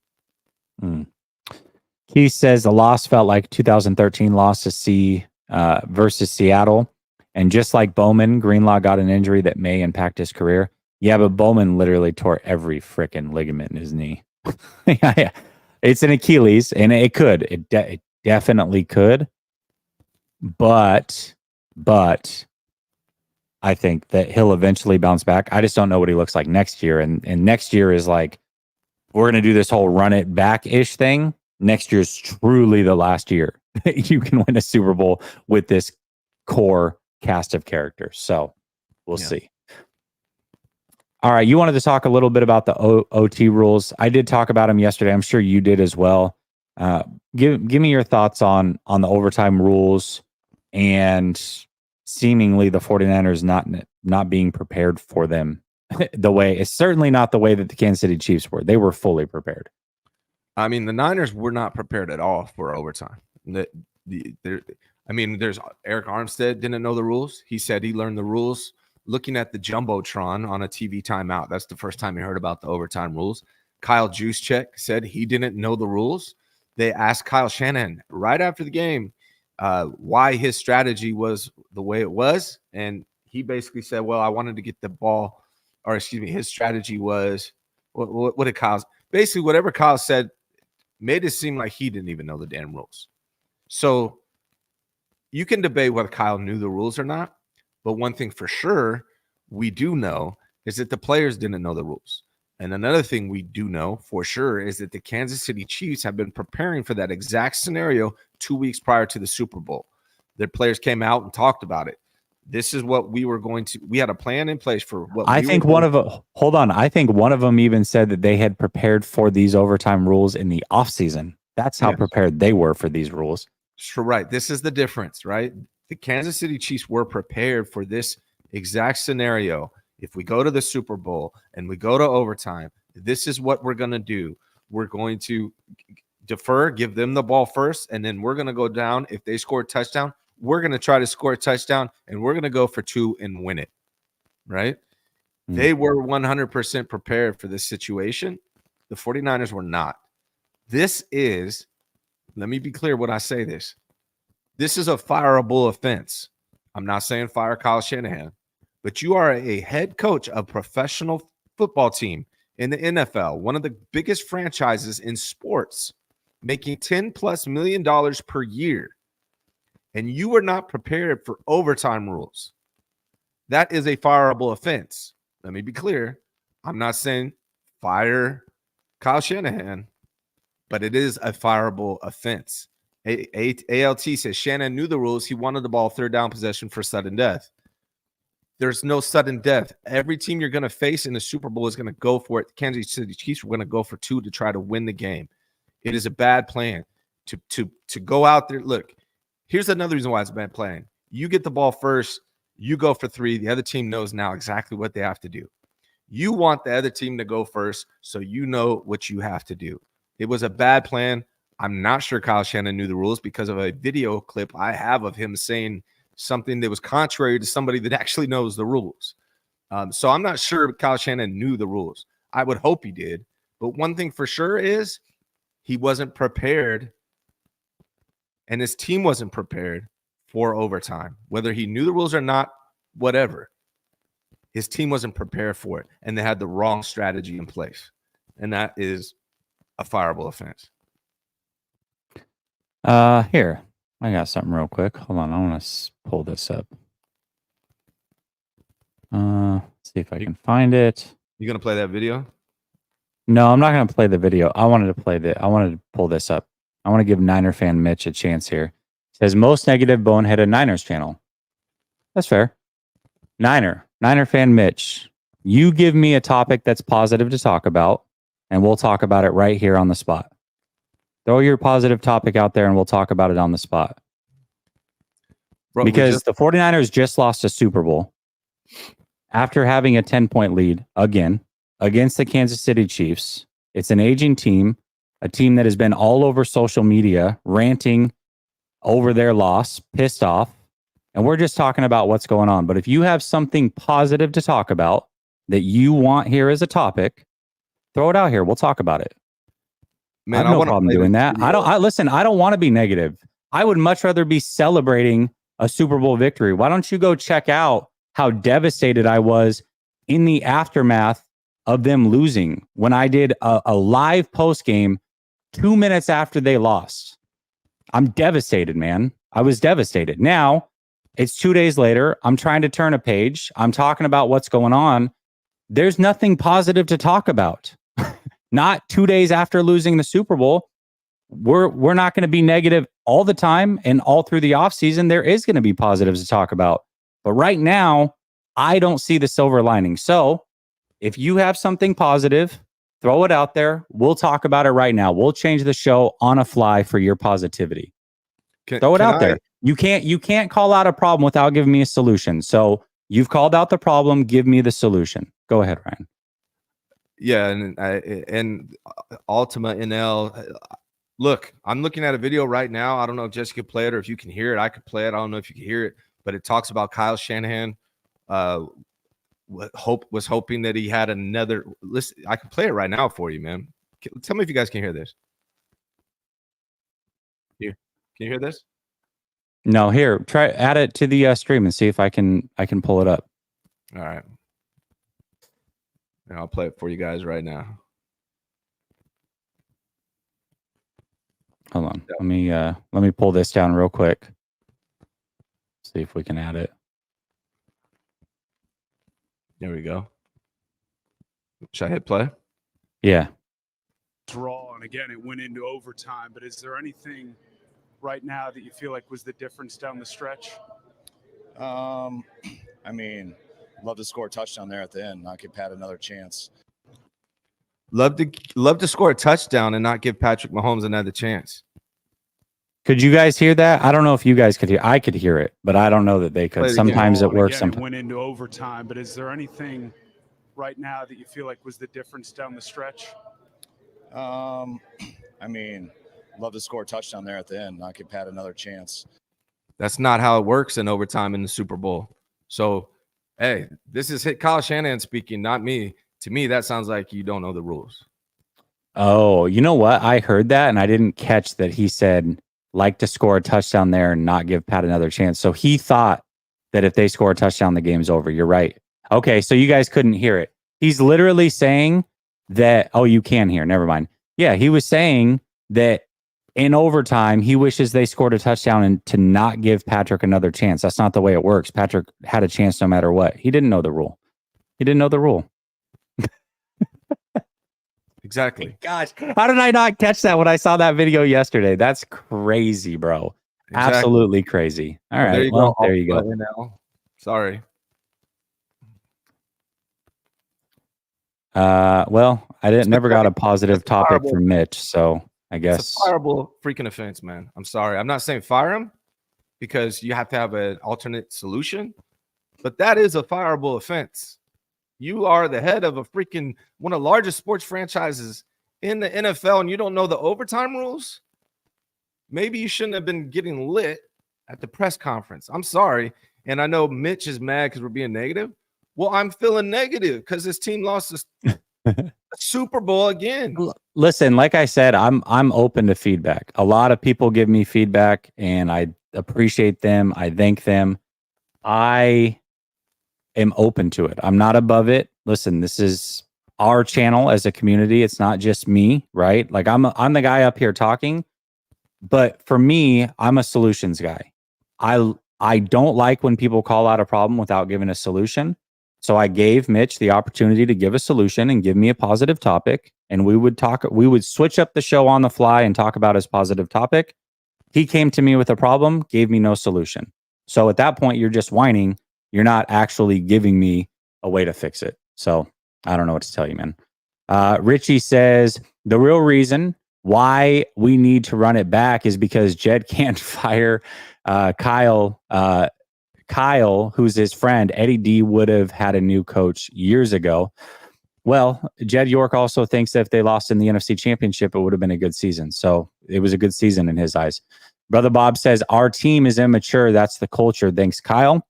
S1: He says the loss felt like 2013 loss to versus Seattle. And just like Bowman, Greenlaw got an injury that may impact his career. Yeah, but Bowman literally tore every freaking ligament in his knee. It's an Achilles, and it could. It definitely could. But I think that he'll eventually bounce back. I just don't know what he looks like next year. And next year is like, we're going to do this whole run it back-ish thing. Next year is truly the last year you can win a Super Bowl with this core cast of characters. So we'll see. All right. You wanted to talk a little bit about the OT rules. I did talk about them yesterday. I'm sure you did as well. Give me your thoughts on the overtime rules and seemingly the 49ers not being prepared for them the way. It's certainly not the way that the Kansas City Chiefs were. They were fully prepared.
S2: I mean, the Niners were not prepared at all for overtime. There's Eric Armstead didn't know the rules. He said he learned the rules looking at the Jumbotron on a TV timeout. That's the first time he heard about the overtime rules. Kyle Juszczyk said he didn't know the rules. They asked Kyle Shanahan right after the game why his strategy was the way it was. And he basically said, well, I wanted to get the ball, or excuse me, his strategy was, what did Kyle, basically whatever Kyle said made it seem like he didn't even know the damn rules. So you can debate whether Kyle knew the rules or not. But one thing for sure we do know is that the players didn't know the rules. And another thing we do know for sure is that the Kansas City Chiefs have been preparing for that exact scenario 2 weeks prior to the Super Bowl. Their players came out and talked about it. This is what we were going to – we had a plan in place for what
S1: I think one of them – hold on. I think one of them even said that they had prepared for these overtime rules in the offseason. That's how prepared they were for these rules.
S2: Sure, right. This is the difference, right? The Kansas City Chiefs were prepared for this exact scenario. If we go to the Super Bowl and we go to overtime, this is what we're going to do. We're going to defer, give them the ball first, and then we're going to go down. If they score a touchdown, we're going to try to score a touchdown, and we're going to go for 2 and win it, right? They were 100% prepared for this situation. The 49ers were not. This is, let me be clear when I say this. This is a fireable offense. I'm not saying fire Kyle Shanahan, but you are a head coach of a professional football team in the NFL, one of the biggest franchises in sports, making $10+ million per year, and you are not prepared for overtime rules. That is a fireable offense. Let me be clear. I'm not saying fire Kyle Shanahan, but it is a fireable offense. ALT says Shanahan knew the rules. He wanted the ball third down possession for sudden death. There's no sudden death. Every team you're going to face in the Super Bowl is going to go for it. The Kansas City Chiefs were going to go for 2 to try to win the game. It is a bad plan to go out there. Look, here's another reason why it's a bad plan. You get the ball first. You go for 3. The other team knows now exactly what they have to do. You want the other team to go first, so you know what you have to do. It was a bad plan. I'm not sure Kyle Shanahan knew the rules because of a video clip I have of him saying something that was contrary to somebody that actually knows the rules. So I'm not sure Kyle Shanahan knew the rules. I would hope he did. But one thing for sure is he wasn't prepared, and his team wasn't prepared for overtime. Whether he knew the rules or not, whatever. His team wasn't prepared for it, and they had the wrong strategy in place. And that is a fireable offense.
S1: Here, I got something real quick. Hold on, I want to pull this up. See if I can find it.
S2: You gonna play that video?
S1: No, I'm not gonna play the video. I wanted to pull this up. I want to give Niner fan Mitch a chance here. It says most negative boneheaded Niners channel. That's fair. Niner fan Mitch, you give me a topic that's positive to talk about, and we'll talk about it right here on the spot. Throw your positive topic out there and we'll talk about it on the spot. Bro, because the 49ers just lost a Super Bowl after having a 10-point lead again against the Kansas City Chiefs. It's an aging team, a team that has been all over social media ranting over their loss, pissed off. And we're just talking about what's going on. But if you have something positive to talk about that you want here as a topic, throw it out here. We'll talk about it. Man, I have no problem doing that. I don't want to be negative. I would much rather be celebrating a Super Bowl victory. Why don't you go check out how devastated I was in the aftermath of them losing when I did a live post game 2 minutes after they lost. I'm devastated, man. I was devastated. Now, it's 2 days later. I'm trying to turn a page. I'm talking about what's going on. There's nothing positive to talk about. Not 2 days after losing the Super Bowl. We're not going to be negative all the time and all through the offseason. There is going to be positives to talk about. But right now, I don't see the silver lining. So if you have something positive, throw it out there. We'll talk about it right now. We'll change the show on a fly for your positivity. Throw it out there. You can't call out a problem without giving me a solution. So you've called out the problem. Give me the solution. Go ahead, Ryan.
S2: Yeah, and Ultima NL. Look, I'm looking at a video right now. I don't know if Jessica played it or if you can hear it. I could play it. I don't know if you can hear it, but it talks about Kyle Shanahan. Was hoping that he had another. Listen, I can play it right now for you, man. Tell me if you guys can hear this. Here, can you hear this?
S1: No, here. Try add it to the stream and see if I can pull it up.
S2: All right, and I'll play it for you guys right now.
S1: Hold on. Let me pull this down real quick. See if we can add it.
S2: There we go. Should I hit play?
S1: Yeah.
S3: Draw, and again, it went into overtime. But is there anything right now that you feel like was the difference down the stretch?
S4: I mean, love to score a touchdown there at the end, not give Pat another chance.
S2: Love to score a touchdown and not give Patrick Mahomes another chance.
S1: Could you guys hear that? I don't know if you guys could hear. I could hear it, but I don't know that they could. Sometimes it works.
S3: Sometimes it went into overtime. But is there anything right now that you feel like was the difference down the stretch?
S4: I mean, love to score a touchdown there at the end, not give Pat another chance.
S2: That's not how it works in overtime in the Super Bowl. So, hey, this is Kyle Shanahan speaking, not me. To me, that sounds like you don't know the rules.
S1: Oh, you know what? I heard that and I didn't catch that he said like to score a touchdown there and not give Pat another chance. So he thought that if they score a touchdown, the game's over. You're right. Okay, so you guys couldn't hear it. He's literally saying that, oh, you can hear. Never mind. Yeah, he was saying that in overtime, he wishes they scored a touchdown and to not give Patrick another chance. That's not the way it works. Patrick had a chance no matter what. He didn't know the rule. He didn't know the rule.
S2: Exactly.
S1: Gosh, how did I not catch that when I saw that video yesterday? That's crazy, bro. Exactly. Absolutely crazy. All right. There you go.
S2: Sorry.
S1: Well, never got a positive topic from Mitch, so I guess
S2: it's a fireable freaking offense, man. I'm sorry. I'm not saying fire him because you have to have an alternate solution, but that is a fireable offense. You are the head of one of the largest sports franchises in the NFL, and you don't know the overtime rules? Maybe you shouldn't have been getting lit at the press conference. I'm sorry. And I know Mitch is mad because we're being negative. Well, I'm feeling negative because this team lost a Super Bowl again.
S1: Listen, like I said, I'm open to feedback. A lot of people give me feedback, and I appreciate them. I thank them. I am open to it. I'm not above it. Listen, this is our channel as a community. It's not just me, right? Like I'm the guy up here talking, but for me, I'm a solutions guy. I don't like when people call out a problem without giving a solution. So I gave Mitch the opportunity to give a solution and give me a positive topic, and we would switch up the show on the fly and talk about his positive topic. He came to me with a problem, gave me no solution. So at that point, you're just whining. You're not actually giving me a way to fix it. So I don't know what to tell you, man. Richie says the real reason why we need to run it back is because Jed can't fire Kyle. Kyle, who's his friend. Eddie D would have had a new coach years ago. Well, Jed York also thinks that if they lost in the NFC Championship, it would have been a good season. So it was a good season in his eyes. Brother Bob says, our team is immature. That's the culture. Thanks, Kyle.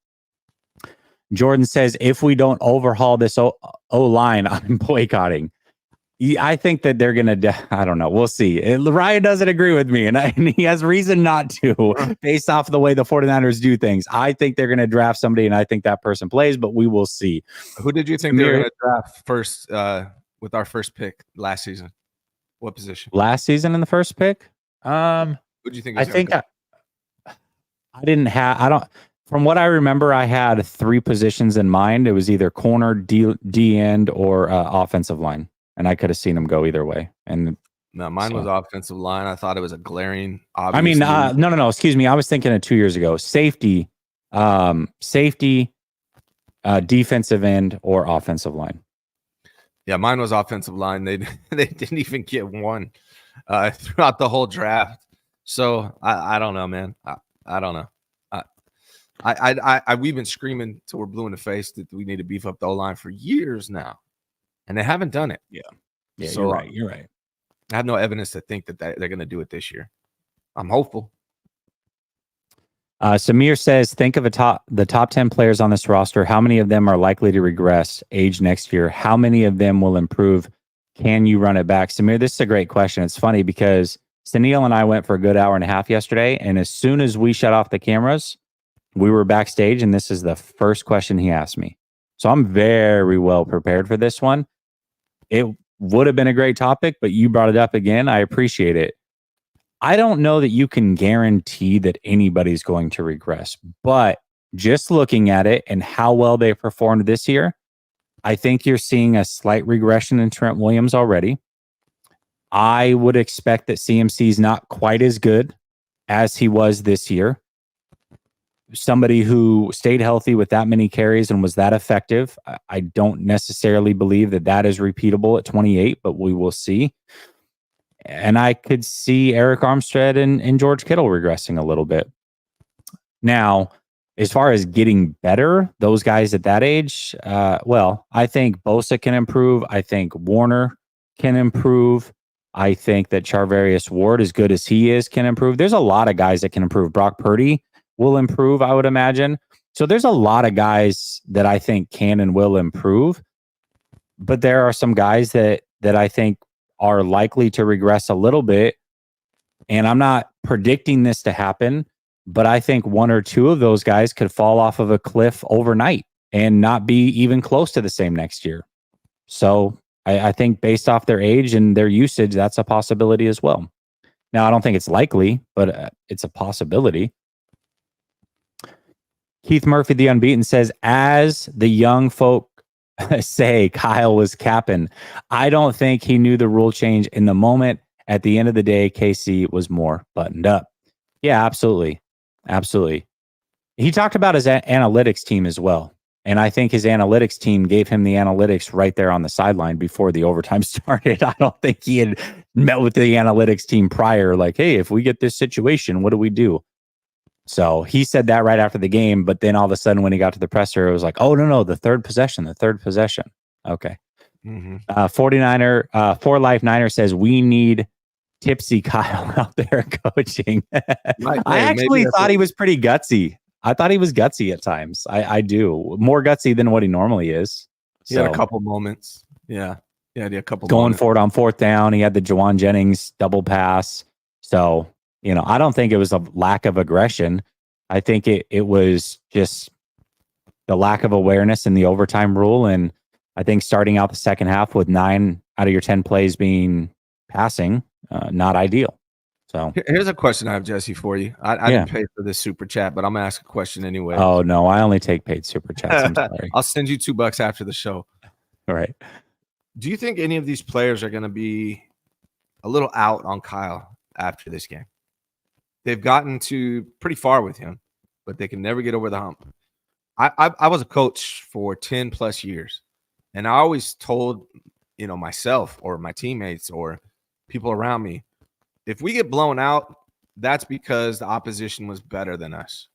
S1: Jordan says, if we don't overhaul this O-line, I'm boycotting. I think that they're going to, I don't know. We'll see. Ryan doesn't agree with me, and he has reason not to based off of the way the 49ers do things. I think they're going to draft somebody, and I think that person plays, but we will see.
S2: Who did you think they were going to draft first with our first pick last season? What position?
S1: last season in the first pick.
S2: What do you think?
S1: I think I didn't have. I don't. From what I remember, I had 3 positions in mind. It was either corner, D end, or offensive line, and I could have seen him go either way. And
S2: no, mine was offensive line. I thought it was a glaring obvious.
S1: I mean,
S2: need.
S1: no. Excuse me. I was thinking of 2 years ago. Safety, defensive end, or offensive line.
S2: Yeah, mine was offensive line. They didn't even get one throughout the whole draft. So I don't know, man. I don't know. We've been screaming till we're blue in the face that we need to beef up the O-line for years now, and they haven't done it.
S1: Yeah,
S2: so
S1: you're right. You're right.
S2: I have no evidence to think that they're going to do it this year. I'm hopeful.
S1: Samir says, think of the top 10 players on this roster. How many of them are likely to regress age next year? How many of them will improve? Can you run it back? Samir, this is a great question. It's funny because Sunil and I went for a good hour and a half yesterday, and as soon as we shut off the cameras, we were backstage, and this is the first question he asked me. So I'm very well prepared for this one. It would have been a great topic, but you brought it up again. I appreciate it. I don't know that you can guarantee that anybody's going to regress, but just looking at it and how well they performed this year, I think you're seeing a slight regression in Trent Williams already. I would expect that CMC is not quite as good as he was this year. Somebody who stayed healthy with that many carries and was that effective, I don't necessarily believe that is repeatable at 28, but we will see. And I could see Eric Armstead and George Kittle regressing a little bit. Now, as far as getting better, those guys at that age, I think Bosa can improve. I think Warner can improve. I think that Charvarius Ward, as good as he is, can improve. There's a lot of guys that can improve. Brock Purdy will improve, I would imagine. So there's a lot of guys that I think can and will improve. But there are some guys that I think are likely to regress a little bit. And I'm not predicting this to happen, but I think 1 or 2 of those guys could fall off of a cliff overnight and not be even close to the same next year. So I think based off their age and their usage, that's a possibility as well. Now, I don't think it's likely, but it's a possibility. Keith Murphy, the Unbeaten, says, as the young folk say, Kyle was capping. I don't think he knew the rule change in the moment. At the end of the day, KC was more buttoned up. Yeah, absolutely. Absolutely. He talked about his analytics team as well. And I think his analytics team gave him the analytics right there on the sideline before the overtime started. I don't think he had met with the analytics team prior, like, hey, if we get this situation, what do we do? So he said that right after the game, but then all of a sudden when he got to the presser, it was like, oh, no, the third possession. Okay.
S2: Mm-hmm.
S1: 49er, For Life Niner says, we need tipsy Kyle out there coaching. I actually thought he was pretty gutsy. I thought he was gutsy at times. I do. More gutsy than what he normally is.
S2: He had a couple moments. Yeah. He had a couple
S1: going
S2: moments.
S1: for it on 4th down. He had the Jawan Jennings double pass. So, I don't think it was a lack of aggression. I think it was just the lack of awareness in the overtime rule. And I think starting out the second half with 9 out of your 10 plays being passing, not ideal. So
S2: here's a question I have, Jesse, for you. I didn't pay for this super chat, but I'm gonna ask a question anyway.
S1: Oh no, I only take paid super chats. I'm sorry.
S2: I'll send you $2 after the show.
S1: All right.
S2: Do you think any of these players are gonna be a little out on Kyle after this game? They've gotten to pretty far with him, but they can never get over the hump. I was a coach for 10 plus years, and I always told myself or my teammates or people around me, if we get blown out, that's because the opposition was better than us.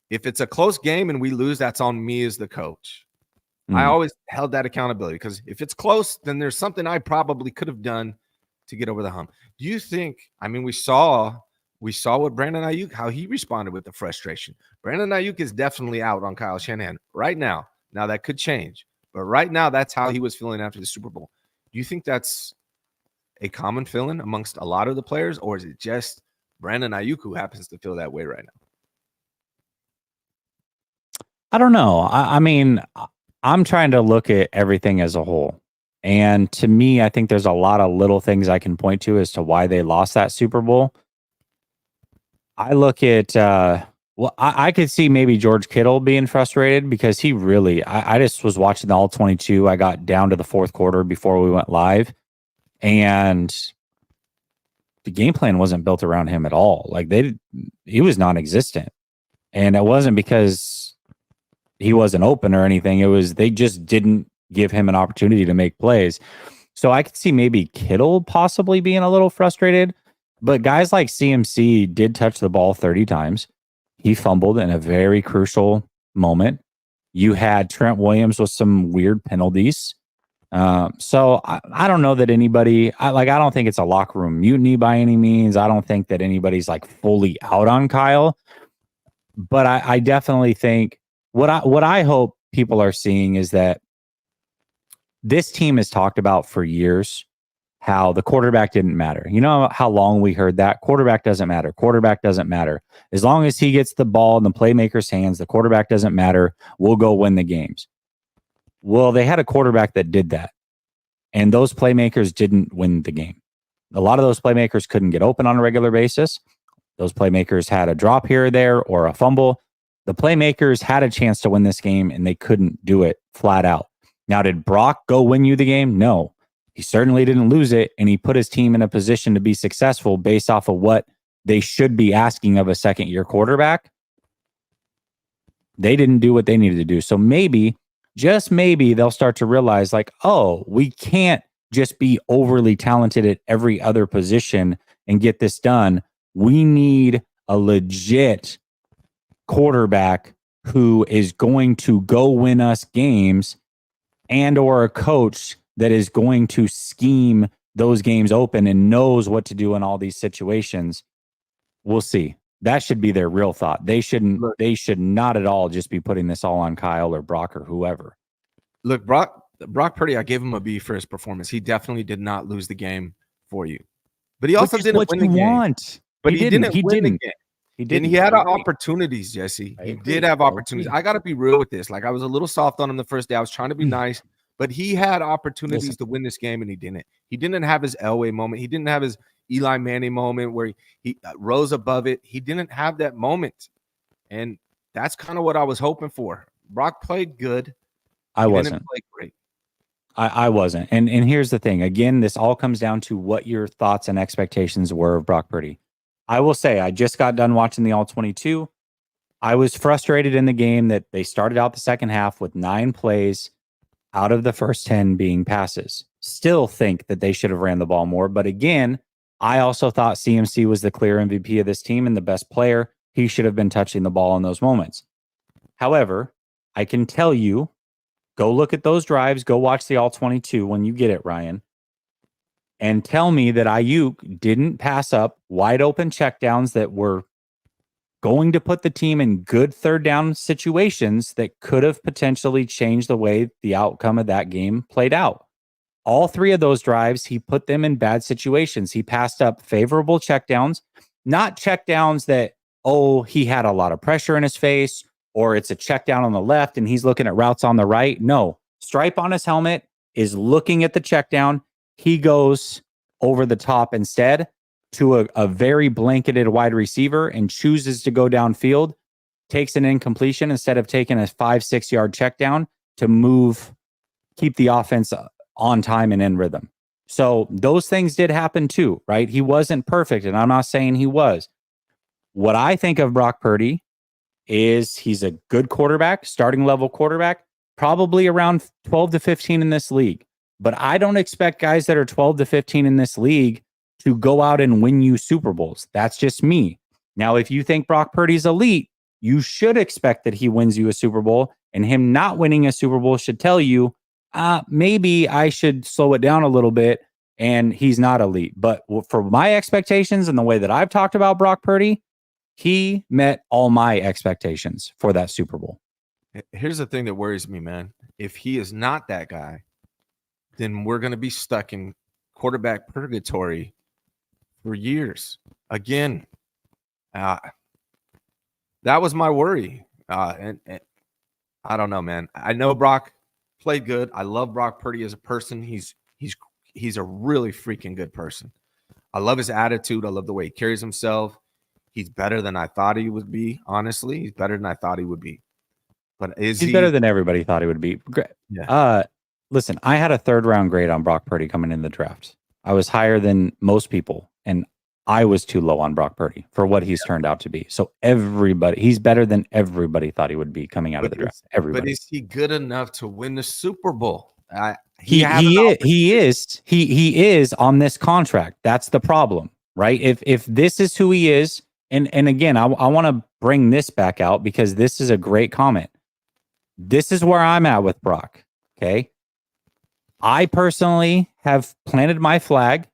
S2: If it's a close game and we lose, that's on me as the coach. I always held that accountability because if it's close, then there's something I probably could have done to get over the hump. Do you think, we saw with Brandon Ayuk, how he responded with the frustration. Brandon Ayuk is definitely out on Kyle Shanahan right now. Now that could change, but right now that's how he was feeling after the Super Bowl. Do you think that's a common feeling amongst a lot of the players, or is it just Brandon Ayuk who happens to feel that way right now?
S1: I don't know. I'm trying to look at everything as a whole. And to me, I think there's a lot of little things I can point to as to why they lost that Super Bowl. I look at, I could see maybe George Kittle being frustrated because he really, I just was watching the All 22. I got down to the fourth quarter before we went live, and the game plan wasn't built around him at all. Like he was non-existent, and it wasn't because he wasn't open or anything. It was they just didn't give him an opportunity to make plays. So I could see maybe Kittle possibly being a little frustrated, but guys like CMC did touch the ball 30 times. He fumbled in a very crucial moment. You had Trent Williams with some weird penalties. So I don't know that anybody, I don't think it's a locker room mutiny by any means. I don't think that anybody's like fully out on Kyle, but I definitely think what I hope people are seeing is that this team has talked about for years how the quarterback didn't matter. You know how long we heard that? Quarterback doesn't matter. Quarterback doesn't matter. As long as he gets the ball in the playmaker's hands, the quarterback doesn't matter. We'll go win the games. Well, they had a quarterback that did that, and those playmakers didn't win the game. A lot of those playmakers couldn't get open on a regular basis. Those playmakers had a drop here or there or a fumble. The playmakers had a chance to win this game, and they couldn't do it flat out. Now, did Brock go win you the game? No. He certainly didn't lose it, and he put his team in a position to be successful based off of what they should be asking of a second-year quarterback. They didn't do what they needed to do. So maybe, just maybe, they'll start to realize, like, oh, we can't just be overly talented at every other position and get this done. We need a legit quarterback who is going to go win us games, and or a coach that is going to scheme those games open and knows what to do in all these situations. We'll see. That should be their real thought. They should not at all just be putting this all on Kyle or Brock or whoever.
S2: Look, Brock Purdy, I gave him a B for his performance. He definitely did not lose the game for you. But he also didn't win the game. But he didn't win the game.
S1: He didn't.
S2: And he had opportunities, Jesse. He did have opportunities. I got to be real with this. Like, I was a little soft on him the first day. I was trying to be nice, but he had opportunities to win this game, and he didn't. He didn't have his Elway moment. He didn't have his Eli Manning moment where he rose above it. He didn't have that moment, and that's kind of what I was hoping for. Brock played good.
S1: I wasn't.
S2: Didn't play great.
S1: I wasn't. And here's the thing. Again, this all comes down to what your thoughts and expectations were of Brock Purdy. I will say, I just got done watching the All 22. I was frustrated in the game that they started out the second half with 9 plays out of the first 10 being passes. Still think that they should have ran the ball more. But again, I also thought CMC was the clear MVP of this team and the best player. He should have been touching the ball in those moments. However, I can tell you, go look at those drives, go watch the All 22 when you get it, Ryan, and tell me that Ayuk didn't pass up wide open checkdowns that were going to put the team in good third down situations that could have potentially changed the way the outcome of that game played out. All 3 of those drives, he put them in bad situations. He passed up favorable checkdowns, not checkdowns that, oh, he had a lot of pressure in his face, or it's a check down on the left and he's looking at routes on the right. No, stripe on his helmet is looking at the check down. He goes over the top instead to a very blanketed wide receiver and chooses to go downfield, takes an incompletion instead of taking a 5-6 yard check down to keep the offense on time and in rhythm. So those things did happen too, right? He wasn't perfect, and I'm not saying he was. What I think of Brock Purdy is he's a good quarterback, starting level quarterback, probably around 12 to 15 in this league. But I don't expect guys that are 12 to 15 in this league to go out and win you Super Bowls. That's just me. Now, if you think Brock Purdy's elite, you should expect that he wins you a Super Bowl, and him not winning a Super Bowl should tell you, maybe I should slow it down a little bit, and he's not elite. But for my expectations and the way that I've talked about Brock Purdy, he met all my expectations for that Super Bowl.
S2: Here's the thing that worries me, man. If he is not that guy, then we're going to be stuck in quarterback purgatory for years. Again, that was my worry. And I don't know, man. I know Brock played good. I love Brock Purdy as a person. He's a really freaking good person. I love his attitude. I love the way he carries himself. He's better than I thought he would be. Honestly, he's better than I thought he would be. But is
S1: He's
S2: he
S1: better than everybody thought he would be.
S2: Yeah.
S1: Listen, I had a 3rd round grade on Brock Purdy coming in the draft. I was higher than most people, and I was too low on Brock Purdy for what he's turned out to be. So he's better than everybody thought he would be coming out of the draft. Everybody.
S2: But is he good enough to win the Super Bowl?
S1: He is on this contract. That's the problem, right? If this is who he is, and again, I want to bring this back out because this is a great comment. This is where I'm at with Brock. Okay. I personally have planted my flag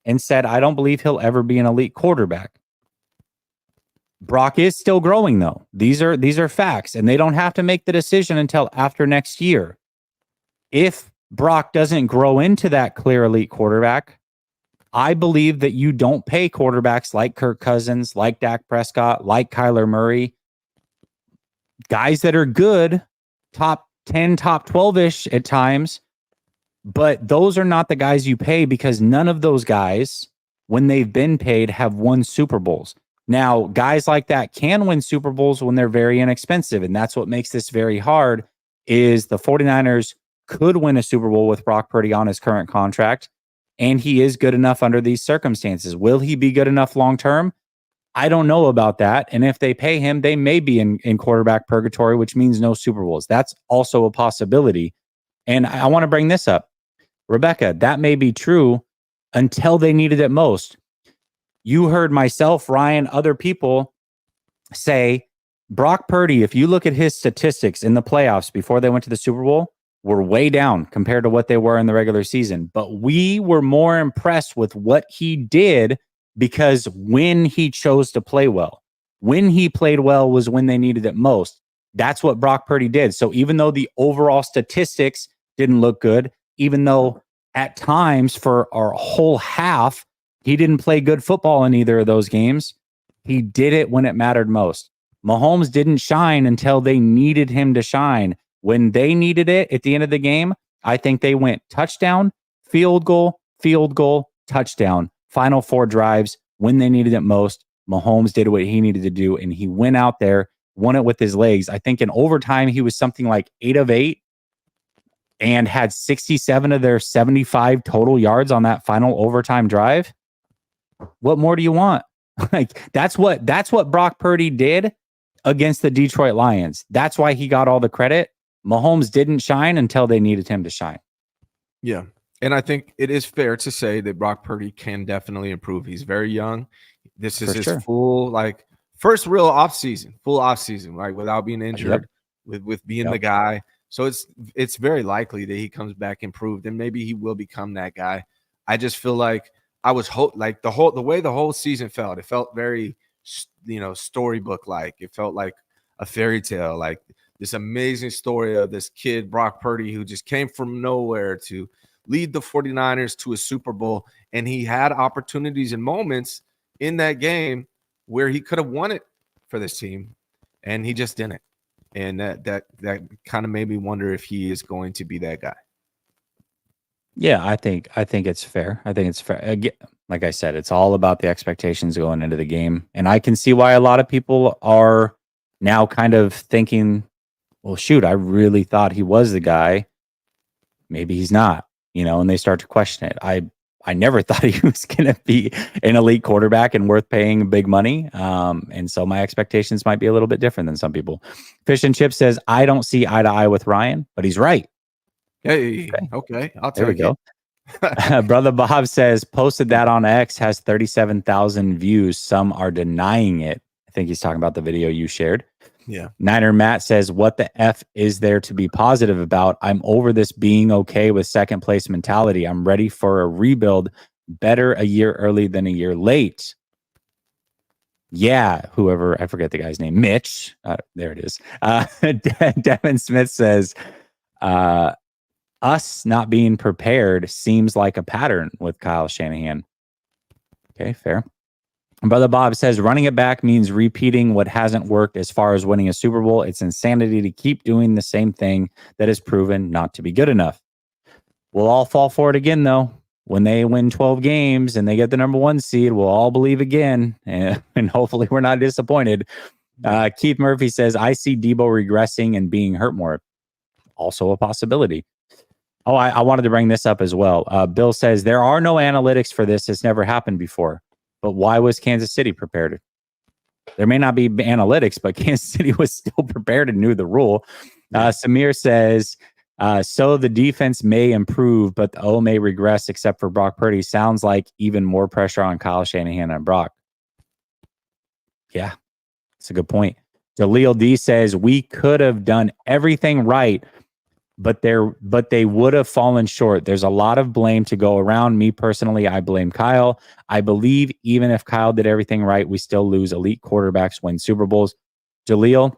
S1: and said I don't believe he'll ever be an elite quarterback. Brock is still growing though. These are facts, and they don't have to make the decision until after next year. If Brock doesn't grow into that clear elite quarterback, I believe that you don't pay quarterbacks like Kirk Cousins, like Dak Prescott, like Kyler Murray, guys that are good, top 10, top 12-ish at times, but those are not the guys you pay because none of those guys, when they've been paid, have won Super Bowls. Now, guys like that can win Super Bowls when they're very inexpensive, and that's what makes this very hard, is the 49ers could win a Super Bowl with Brock Purdy on his current contract, and he is good enough under these circumstances. Will he be good enough long-term? I don't know about that. And if they pay him, they may be in quarterback purgatory, which means no Super Bowls. That's also a possibility. And I want to bring this up. Rebecca, that may be true until they needed it most. You heard myself, Ryan, other people say Brock Purdy, if you look at his statistics in the playoffs before they went to the Super Bowl, were way down compared to what they were in the regular season. But we were more impressed with what he did because when he chose to play well, when he played well was when they needed it most. That's what Brock Purdy did. So even though the overall statistics didn't look good, even though at times for our whole half, he didn't play good football in either of those games, he did it when it mattered most. Mahomes didn't shine until they needed him to shine. When they needed it at the end of the game, I think they went touchdown, field goal, touchdown. Final 4 drives when they needed it most. Mahomes did what he needed to do, and he went out there, won it with his legs. I think in overtime, he was something like 8 of 8 and had 67 of their 75 total yards on that final overtime drive. What more do you want? Like that's what Brock Purdy did against the Detroit Lions. That's why he got all the credit. Mahomes didn't shine until they needed him to shine.
S2: Yeah. And I think it is fair to say that Brock Purdy can definitely improve. He's very young. This is his full, first real offseason, right? Without being injured, with being the guy. So it's very likely that he comes back improved, and maybe he will become that guy. I just feel like I was the way the whole season felt. It felt very, storybook like. It felt like a fairy tale, like this amazing story of this kid, Brock Purdy, who just came from nowhere to lead the 49ers to a Super Bowl. And he had opportunities and moments in that game where he could have won it for this team, and he just didn't. And that kind of made me wonder if he is going to be that guy.
S1: Yeah, I think it's fair. I think it's fair. Again, like I said, it's all about the expectations going into the game. And I can see why a lot of people are now kind of thinking, well, shoot, I really thought he was the guy. Maybe he's not, and they start to question it. I never thought he was going to be an elite quarterback and worth paying big money. And so my expectations might be a little bit different than some people. Fish and Chip says, I don't see eye to eye with Ryan, but he's right.
S2: Hey, okay. I'll take it.
S1: There we go. Brother Bob says, posted that on X, has 37,000 views. Some are denying it. I think he's talking about the video you shared.
S2: Yeah.
S1: Niner Matt says, what the F is there to be positive about? I'm over this being okay with second place mentality. I'm ready for a rebuild. Better a year early than a year late. Yeah, whoever, I forget the guy's name, Mitch. There it is. Devin Smith says, us not being prepared seems like a pattern with Kyle Shanahan. Okay, fair. Brother Bob says running it back means repeating what hasn't worked as far as winning a Super Bowl. It's insanity to keep doing the same thing that is proven not to be good enough. We'll all fall for it again, though. When they win 12 games and they get the number 1 seed, we'll all believe again. And hopefully we're not disappointed. Keith Murphy says, I see Debo regressing and being hurt more. Also a possibility. Oh, I wanted to bring this up as well. Bill says, there are no analytics for this. It's never happened before. But why was Kansas City prepared? There may not be analytics, but Kansas City was still prepared and knew the rule. Samir says, so the defense may improve, but the O may regress except for Brock Purdy. Sounds like even more pressure on Kyle Shanahan and Brock. Yeah, that's a good point. Jaleel D says, we could have done everything right, but they would have fallen short. There's a lot of blame to go around. Me personally, I blame Kyle. I believe even if Kyle did everything right, we still lose. Elite quarterbacks win Super Bowls. Jaleel,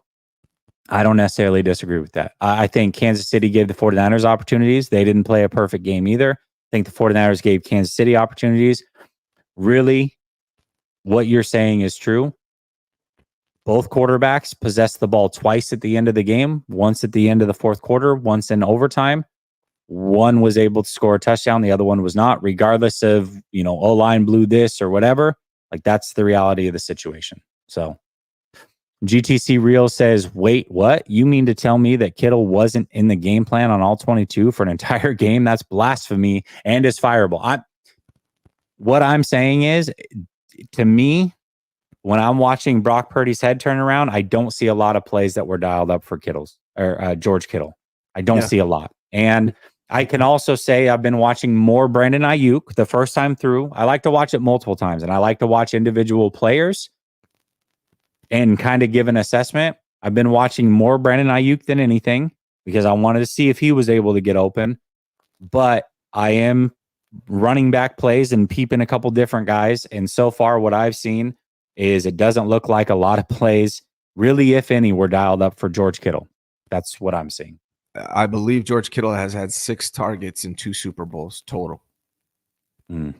S1: I don't necessarily disagree with that. I think Kansas City gave the 49ers opportunities. They didn't play a perfect game either. I think the 49ers gave Kansas City opportunities. Really, what you're saying is true. Both quarterbacks possessed the ball twice at the end of the game, once at the end of the fourth quarter, once in overtime. One was able to score a touchdown. The other one was not, regardless of, O-line blew this or whatever. Like, that's the reality of the situation. So GTC Real says, wait, what? You mean to tell me that Kittle wasn't in the game plan on all 22 for an entire game? That's blasphemy and is fireable. What I'm saying is, to me, when I'm watching Brock Purdy's head turn around, I don't see a lot of plays that were dialed up for George Kittle. I don't see a lot. And I can also say I've been watching more Brandon Ayuk the first time through. I like to watch it multiple times, and I like to watch individual players and kind of give an assessment. I've been watching more Brandon Ayuk than anything because I wanted to see if he was able to get open. But I am running back plays and peeping a couple different guys. And so far, what I've seen is it doesn't look like a lot of plays, really, if any, were dialed up for George Kittle. That's what I'm seeing.
S2: I believe George Kittle has had 6 targets in 2 Super Bowls total.
S1: It's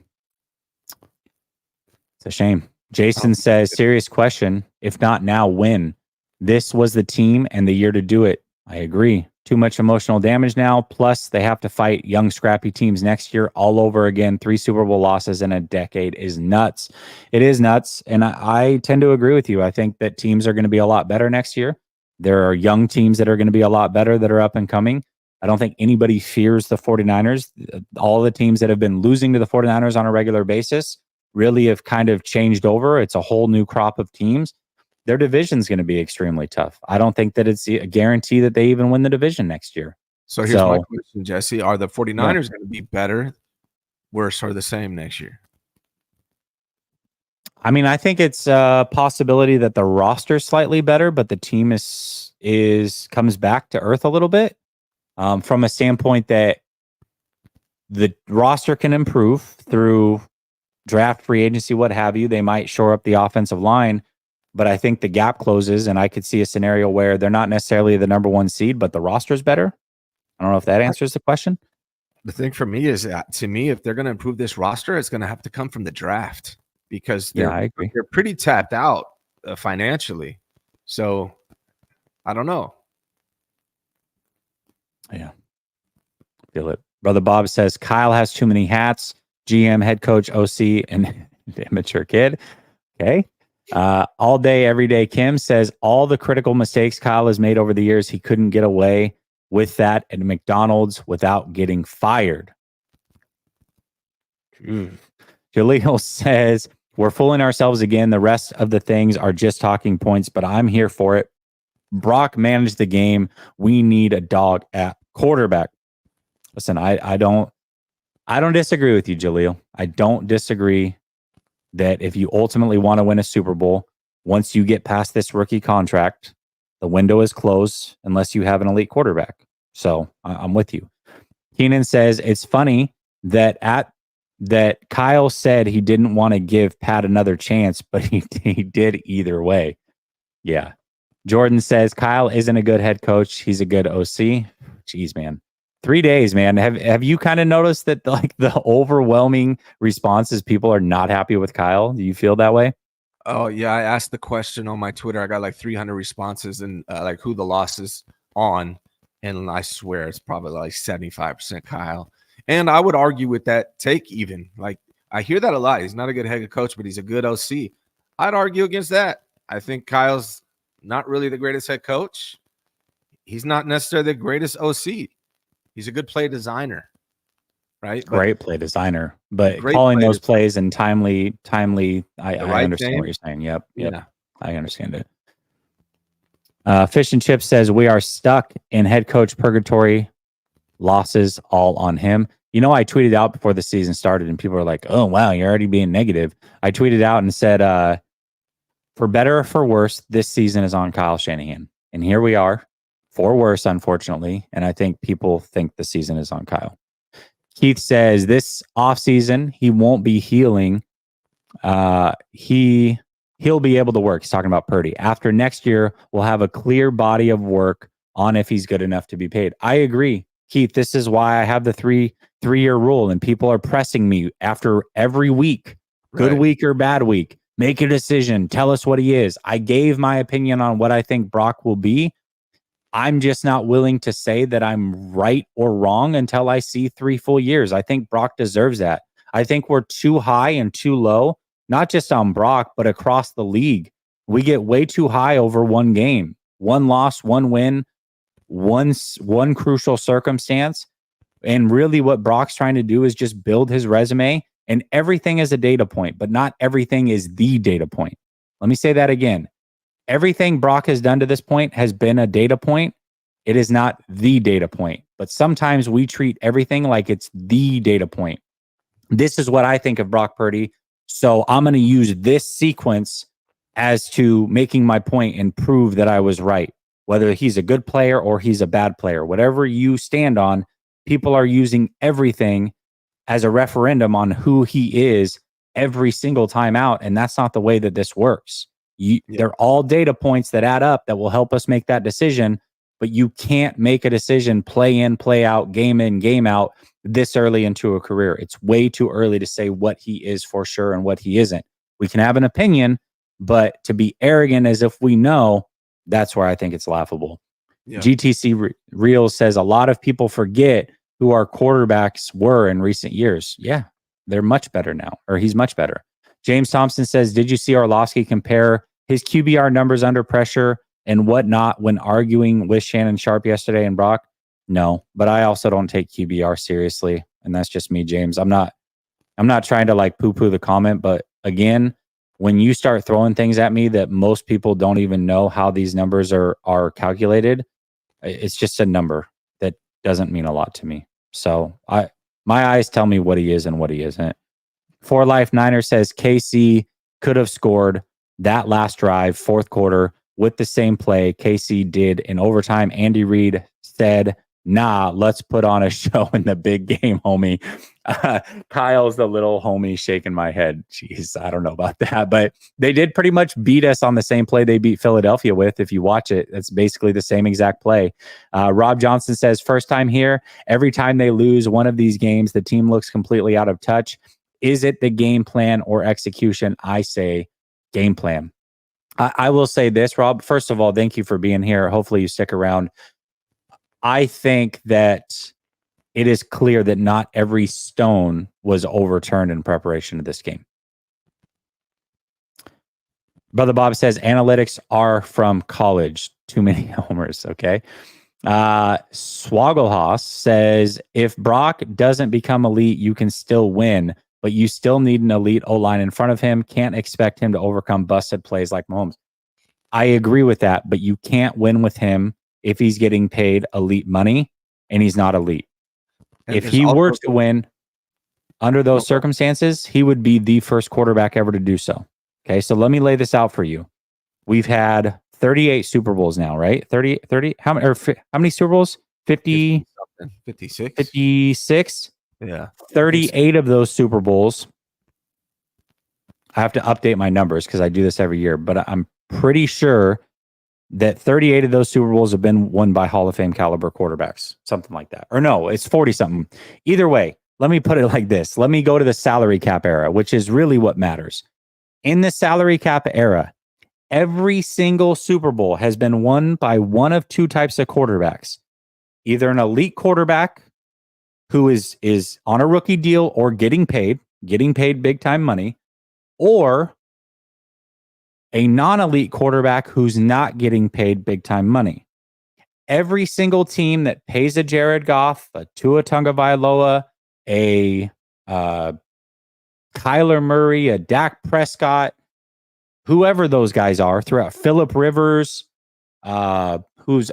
S1: a shame. Jason says, serious question. If not now, when? This was the team and the year to do it. I agree. Too much emotional damage now. Plus, they have to fight young, scrappy teams next year all over again. 3 Super Bowl losses in a decade is nuts. It is nuts. And I tend to agree with you. I think that teams are going to be a lot better next year. There are young teams that are going to be a lot better that are up and coming. I don't think anybody fears the 49ers. All the teams that have been losing to the 49ers on a regular basis really have kind of changed over. It's a whole new crop of teams. Their division's going to be extremely tough. I don't think that it's a guarantee that they even win the division next year.
S2: So here's my question, Jesse. Are the 49ers going to be better, worse, or the same next year?
S1: I mean, I think it's a possibility that the roster's slightly better, but the team comes back to earth a little bit from a standpoint that the roster can improve through draft, free agency, what have you. They might shore up the offensive line, but I think the gap closes, and I could see a scenario where they're not necessarily the number 1 seed, but the roster's better. I don't know if that answers the question.
S2: The thing for me is, to me, if they're going to improve this roster, it's going to have to come from the draft because
S1: I agree.
S2: They're pretty tapped out financially. So I don't know.
S1: Yeah. Feel it. Brother Bob says Kyle has too many hats. GM, head coach, OC, and immature kid. Okay. All day, every day. Kim says all the critical mistakes Kyle has made over the years, he couldn't get away with that at McDonald's without getting fired. Jaleel says we're fooling ourselves again. The rest of the things are just talking points, but I'm here for it. Brock managed the game. We need a dog at quarterback. Listen, I don't disagree with you, Jaleel. I don't disagree that if you ultimately want to win a Super Bowl, once you get past this rookie contract, the window is closed unless you have an elite quarterback. So I'm with you. Keenan says it's funny that Kyle said he didn't want to give Pat another chance, but he did either way. Yeah. Jordan says Kyle isn't a good head coach. He's a good OC. Jeez, man. 3 days, man. Have you kind of noticed that the overwhelming response is people are not happy with Kyle? Do you feel that way?
S2: Oh yeah, I asked the question on my Twitter. I got like 300 responses and like who the loss is on, and I swear it's probably like 75% Kyle. And I would argue with that take even. Like I hear that a lot. He's not a good head coach, but he's a good OC. I'd argue against that. I think Kyle's not really the greatest head coach. He's not necessarily the greatest OC. He's a good play designer, right? But
S1: Great play designer, but
S2: great
S1: calling
S2: play
S1: those plays and timely. I
S2: right
S1: understand
S2: thing.
S1: what you're saying. Yep.
S2: Yeah.
S1: I understand it. Fish and Chips says we are stuck in head coach purgatory. Losses all on him. You know, I tweeted out before the season started, and people are like, "Oh wow, you're already being negative." I tweeted out and said, "For better or for worse, this season is on Kyle Shanahan," and here we are. For worse, unfortunately, and I think people think the season is on Kyle. Keith says this offseason he won't be healing. He'll be able to work. He's talking about Purdy. After next year, we'll have a clear body of work on if he's good enough to be paid. I agree, Keith. This is why I have the three-year rule, and people are pressing me after every week, good
S2: Right.
S1: week or bad week. Make a decision. Tell us what he is. I gave my opinion on what I think Brock will be. I'm just not willing to say that I'm right or wrong until I see 3 full years. I think Brock deserves that. I think we're too high and too low, not just on Brock, but across the league. We get way too high over one game, one loss, one win, one crucial circumstance. And really what Brock's trying to do is just build his resume, and everything is a data point, but not everything is the data point. Let me say that again. Everything Brock has done to this point has been a data point. It is not the data point, but sometimes we treat everything like it's the data point. This is what I think of Brock Purdy. So I'm going to use this sequence as to making my point and prove that I was right. Whether he's a good player or he's a bad player, whatever you stand on, people are using everything as a referendum on who he is every single time out. And that's not the way that this works. They're all data points that add up that will help us make that decision, but you can't make a decision play in, play out, game in, game out this early into a career. It's way too early to say what he is for sure and what he isn't. We can have an opinion, but to be arrogant as if we know, that's where I think it's laughable. Yeah. GTC Reels says a lot of people forget who our quarterbacks were in recent years. Yeah, they're much better now, or he's much better. James Thompson says, did you see Orlovsky compare his QBR numbers under pressure and whatnot when arguing with Shannon Sharp yesterday and Brock? No, but I also don't take QBR seriously. And that's just me, James. I'm not trying to like poo-poo the comment, but again, when you start throwing things at me that most people don't even know how these numbers are calculated, it's just a number that doesn't mean a lot to me. So my eyes tell me what he is and what he isn't. For Life Niner says KC could have scored that last drive, fourth quarter, with the same play KC did in overtime. Andy Reid said, nah, let's put on a show in the big game, homie. Kyle's the little homie shaking my head. Jeez, I don't know about that. But they did pretty much beat us on the same play they beat Philadelphia with. If you watch it, it's basically the same exact play. Rob Johnson says, first time here. Every time they lose one of these games, the team looks completely out of touch. Is it the game plan or execution? I say game plan. I will say this, Rob. First of all, thank you for being here. Hopefully you stick around. I think that it is clear that not every stone was overturned in preparation of this game. Brother Bob says analytics are from college. Too many homers. Okay. Swagglehos says if Brock doesn't become elite, you can still win, but you still need an elite O-line in front of him. Can't expect him to overcome busted plays like Mahomes. I agree with that, but you can't win with him if he's getting paid elite money and he's not elite. And if he were to win under those circumstances, he would be the first quarterback ever to do so. Okay, so let me lay this out for you. We've had 38 Super Bowls now, right? 30 how many Super Bowls? 56. 56?
S2: Yeah.
S1: 38 of those Super Bowls. I have to update my numbers because I do this every year, but I'm pretty sure that 38 of those Super Bowls have been won by Hall of Fame caliber quarterbacks, something like that. Or no, it's 40 something. Either way, let me put it like this. Let me go to the salary cap era, which is really what matters. In the salary cap era, every single Super Bowl has been won by one of two types of quarterbacks. Either an elite quarterback who is on a rookie deal or getting paid big time money, or a non-elite quarterback who's not getting paid big time money. Every single team that pays a Jared Goff, a Tua Tagovailoa, a Kyler Murray, a Dak Prescott, whoever those guys are throughout, Phillip Rivers, who's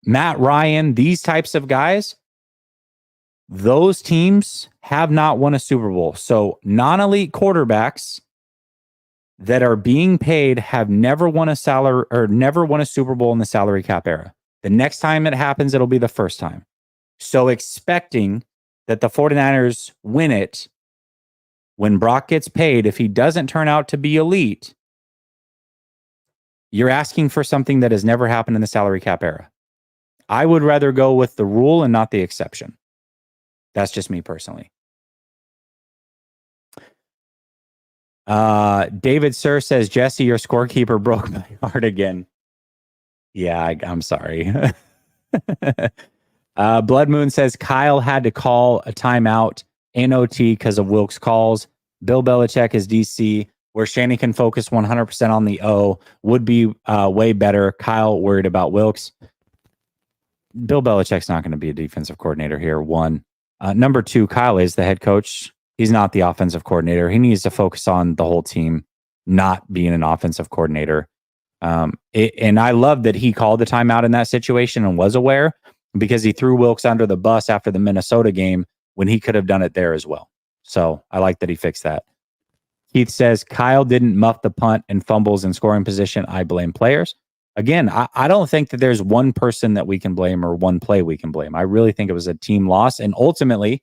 S1: Matt Ryan, these types of guys, those teams have not won a Super Bowl. So non-elite quarterbacks that are being paid have never won a salary or never won a Super Bowl in the salary cap era. The next time it happens, it'll be the first time. So expecting that the 49ers win it when Brock gets paid, if he doesn't turn out to be elite, you're asking for something that has never happened in the salary cap era. I would rather go with the rule and not the exception. That's just me personally. David Sir says, Jesse, your scorekeeper broke my heart again. Yeah, I'm sorry. Blood Moon says Kyle had to call a timeout in OT because of Wilkes' calls. Bill Belichick is DC, where Shannon can focus 100% on the O. Would be way better. Kyle worried about Wilkes. Bill Belichick's not going to be a defensive coordinator here. One. Number two, Kyle is the head coach. He's not the offensive coordinator. He needs to focus on the whole team, not being an offensive coordinator. And I love that he called the timeout in that situation and was aware, because he threw Wilkes under the bus after the Minnesota game when he could have done it there as well. So I like that he fixed that. Keith says, Kyle didn't muff the punt and fumbles in scoring position. I blame players. Again, I don't think that there's one person that we can blame or one play we can blame. I really think it was a team loss. And ultimately,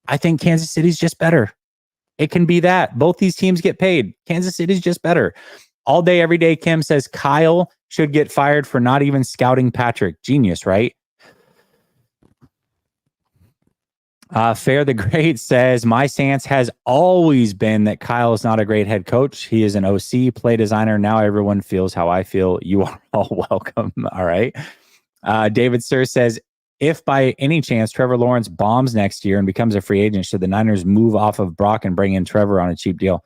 S1: I think Kansas City's just better. It can be that. Both these teams get paid. Kansas City's just better. All day, every day, Kim says Kyle should get fired for not even scouting Patrick. Genius, right? Fair the Great says, my stance has always been that Kyle is not a great head coach. He is an OC play designer. Now everyone feels how I feel. You are all welcome. All right. David Sir says, if by any chance Trevor Lawrence bombs next year and becomes a free agent, should the Niners move off of Brock and bring in Trevor on a cheap deal?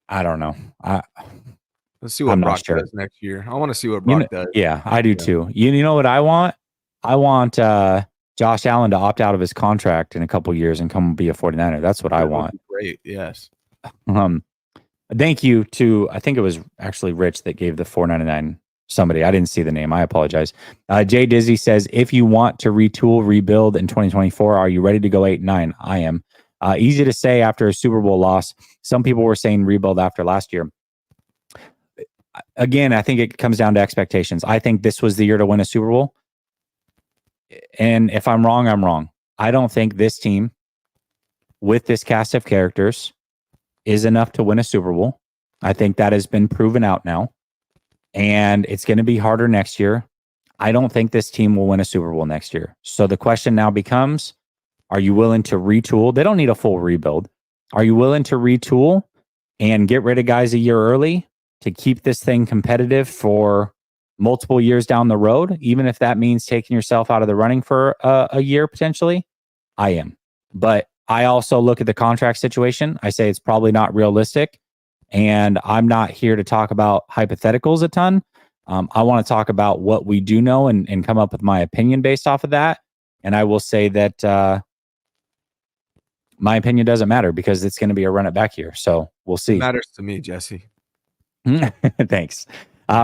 S1: I don't know.
S2: Let's see what Brock does next year. I want to see what Brock does.
S1: Yeah, I do too. You know what I want? I want Josh Allen to opt out of his contract in a couple years and come be a 49er. That's what I want.
S2: Great. Yes.
S1: Thank you to, I think it was actually Rich that gave the $4.99 somebody. I didn't see the name. I apologize. Jay Dizzy says, if you want to retool, rebuild in 2024, are you ready to go 8-9? I am. Easy to say after a Super Bowl loss. Some people were saying rebuild after last year. Again, I think it comes down to expectations. I think this was the year to win a Super Bowl. And if I'm wrong, I'm wrong. I don't think this team with this cast of characters is enough to win a Super Bowl. I think that has been proven out now. And it's going to be harder next year. I don't think this team will win a Super Bowl next year. So the question now becomes, are you willing to retool? They don't need a full rebuild. Are you willing to retool and get rid of guys a year early to keep this thing competitive for multiple years down the road, even if that means taking yourself out of the running for a year potentially? I am. But I also look at the contract situation. I say it's probably not realistic. And I'm not here to talk about hypotheticals a ton. I want to talk about what we do know and come up with my opinion based off of that. And I will say that my opinion doesn't matter because it's going to be a run it back here. So we'll see.
S2: It matters to me, Jesse.
S1: Thanks.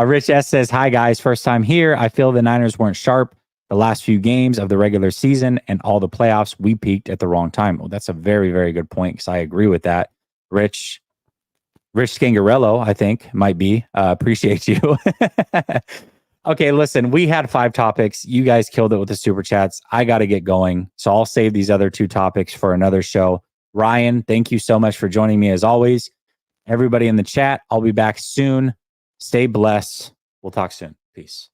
S1: Rich S says, hi guys, first time here. I feel the Niners weren't sharp the last few games of the regular season and all the playoffs. We peaked at the wrong time. Well, that's a very, very good point because I agree with that. Rich Scangarello, I think, might be. Appreciate you. Okay, listen, we had 5 topics. You guys killed it with the super chats. I got to get going. So I'll save these other 2 topics for another show. Ryan, thank you so much for joining me as always. Everybody in the chat, I'll be back soon. Stay blessed. We'll talk soon. Peace.